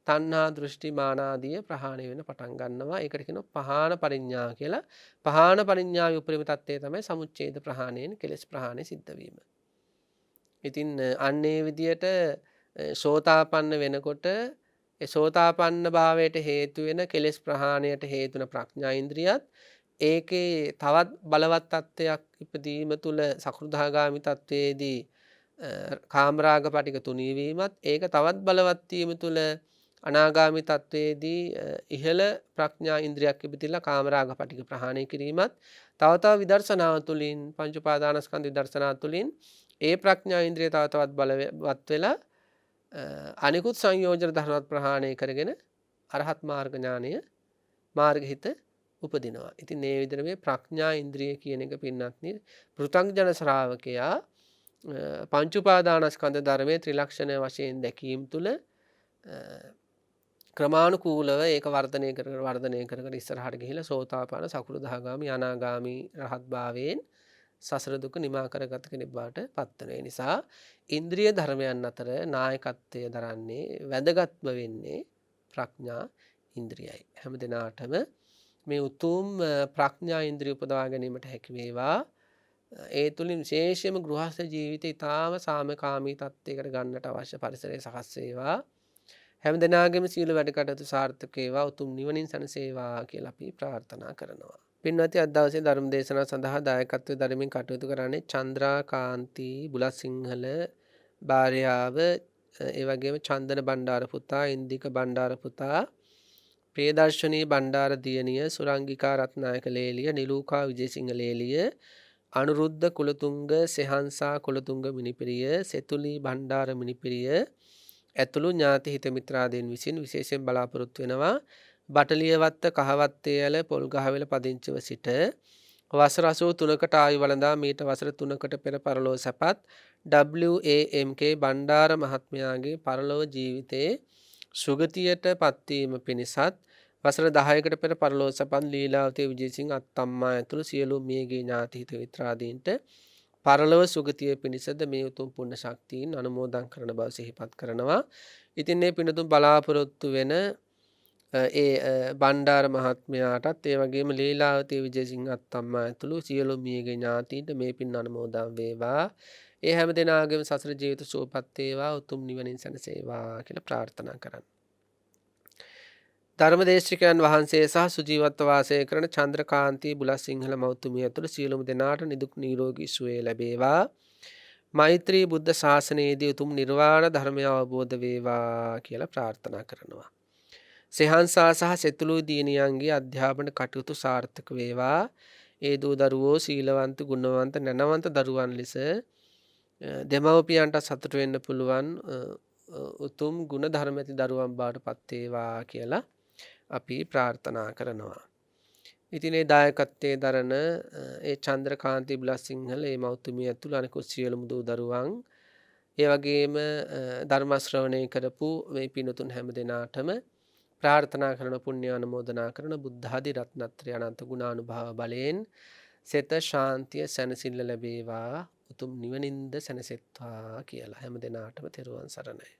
තණ්හා දෘෂ්ටි මාන ආදිය ප්‍රහාණය වෙන පටන් ගන්නවා. ඒකට කියනවා පහාන පරිඥා කියලා. පහාන පරිඥාවේ උපරිම தත්ත්වය තමයි සමුච්ඡේද ප්‍රහාණයෙන් කෙලෙස් ප්‍රහාණය සිද්ධ වීම. ඉතින් අන්නේ විදියට සෝතාපන්න වෙනකොට ඒ සෝතාපන්න භාවයට හේතු වෙන කෙලෙස් ප්‍රහාණයට හේතු වෙන ප්‍රඥා ඉන්ද්‍රියත් ඒකේ තවත් බලවත් තත්ත්වයක් ඉපදීම තුල සකෘදාගාමි තත්වයේදී කාමරාග පටික තුනී වීමත් ඒක තවත් බලවත් වීම තුල අනාගාමි තත්වයේදී ඉහළ ප්‍රඥා ඉන්ද්‍රියක් ඉපදිලා කාමරාග පටික ප්‍රහාණය කිරීමත් තව තව විදර්ශනාව තුළින් පංච උපාදානස්කන්ධ විදර්ශනාව තුළින් ඒ ප්‍රඥා ඉන්ද්‍රිය තව තවත් බලවත් වෙලා අනිකුත් සංයෝජන ධර්මවත් ප්‍රහාණය කරගෙන අරහත් මාර්ග ඥානය මාර්ගහිත උපදිනවා. ඉතින් මේ විදිහට මේ ප්‍රඥා ඉන්ද්‍රිය කියන එක පින්නත්නි පෘථග්ජන ශ්‍රාවකයා පංච උපාදානස්කන්ධ ධර්මයේ ත්‍රිලක්ෂණ වශයෙන් දැකීම තුළ ක්‍රමානුකූලව ඒක වර්ධනය කර ඉස්සරහට ගිහිලා සෝතාපන්න සකෘදාගාමි අනාගාමි රහත් භාවයෙන් සසර දුක නිමා කරගත කෙනෙක් බවට පත් වෙන නිසා ඉන්ද්‍රිය ධර්මයන් අතර නායකත්වය දරන්නේ වැදගත්ම වෙන්නේ ප්‍රඥා ඉන්ද්‍රියයි. හැම දිනාටම මේ උතුම් ප්‍රඥා ඉන්ද්‍රිය උපදවා ගැනීමට හැකි වේවා. ඒ තුලින් විශේෂයෙන්ම ගෘහස්ත ජීවිතය ඊටාම සාමකාමී තත්ත්වයකට ගන්නට අවශ්‍ය පරිසරය සකස් වේවා. හැම දිනාගෙම සීල වැඩ කටයුතු සාර්ථක වේවා. උතුම් නිවනින් සැනසේවා කියලා අපි ප්‍රාර්ථනා කරනවා. පින්වත්නි අද දවසේ ධර්ම දේශනාව සඳහා දායකත්වයෙන් ධර්මයෙන් කටයුතු කරන්නේ චන්ද්‍රාකාන්ති බුලසිංහල භාර්යාව, ඒ වගේම චන්දන බණ්ඩාර පුතා, ඉන්දික බණ්ඩාර පුතා, ප්‍රියදර්ශනී බණ්ඩාර දියණිය, සුරංගිකා රත්නායක ලේලිය, නිලූකා විජේසිංහ ලේලිය, අනුරුද්ධ කුලතුංග, සෙහන්සා කුලතුංග මිනිපිරිය, සෙතුලී බණ්ඩාර මිනිපිරිය ඇතුළු ඥාති හිත මිත්‍රාදීන් විසින් විශේෂයෙන් බලාපොරොත්තු වෙනවා. බටලියවත්ත කහවත්තේ ඇල පොල්ගහවෙල පදිංචිව සිට වසර 83කට ආයු වළඳා මීට වසර 3කට පෙර පරලොව සැපත් WAMK බණ්ඩාර මහත්මයාගේ පරලොව ජීවිතයේ සුගතියට පත්වීම පිණිසත් වසර 10කට පෙර පරලොව සැපත් ලීලාවතී විජේසිංහ අත්තම්මා ඇතුළු සියලු මියගිය ඥාති හිත මිත්‍රාදීන්ට පරලොව සුගතිය පිණිසද මේ උතුම් පුණ්‍ය ශක්තියින් අනුමෝදන් කරන බව සිහිපත් කරනවා. ඉතින් මේ පිනතුන් බලාපොරොත්තු වෙන ඒ බණ්ඩාර මහත්මයාටත් ඒ වගේම ලීලාවතී විජේසිංහ අත්තම්මා ඇතුළු සියලු මියගිය ඥාතීන්ට මේ පින් අනුමෝදන් වේවා. ඒ හැම දෙනාගේම සසර ජීවිත සුවපත් වේවා, උතුම් නිවනින් සැනසේවා කියලා ප්‍රාර්ථනා කරන්න. ධර්මදේශිකයන් වහන්සේ සහ සුජීවත්ව වාසය කරන චන්ද්‍රකාන්ති බුලත්සිංහල මෞතුමිය ඇතුළු සියලුම දෙනාට නිදුක් නිරෝගී සුවය ලැබේවා. මෛත්‍රී බුද්ධ ශාසනයේදී උතුම් නිර්වාණ ධර්මය අවබෝධ වේවා කියලා ප්‍රාර්ථනා කරනවා. සෙහන්සා සහ සෙතුළු දියණියන්ගේ අධ්‍යාපන කටයුතු සාර්ථක වේවා. ඒ දූ දරුවෝ සීලවන්ත, ගුණවන්ත, නැනවන්ත දරුවන් ලෙස දෙමව්පියන්ට සතුට වෙන්න පුළුවන් උතුම් ගුණ ධර්ම ඇති දරුවන් බවට පත් වේවා කියලා අපි ප්‍රාර්ථනා කරනවා. ඉතින් ඒ දායකත්වයේ දරන ඒ චන්ද්‍රකාන්ති බුලත්සිංහල ඒ මෞතුමිය ඇතුළු අනිකුත් සියලුම දූ දරුවන්, ඒ වගේම ධර්ම ශ්‍රවණය කරපු මේ පින්තුන් හැම දෙනාටම ප්‍රාර්ථනා කරන පුණ්‍ය අනුමෝදනා කරන බුද්ධ ආදී රත්නත්‍රය අනන්ත ගුණානුභාව බලයෙන් සෙත ශාන්තිය සැනසෙල්ල ලැබේවා, උතුම් නිවනින්ද සැනසෙත්වා කියලා හැම දෙනාටම තෙරුවන් සරණයි.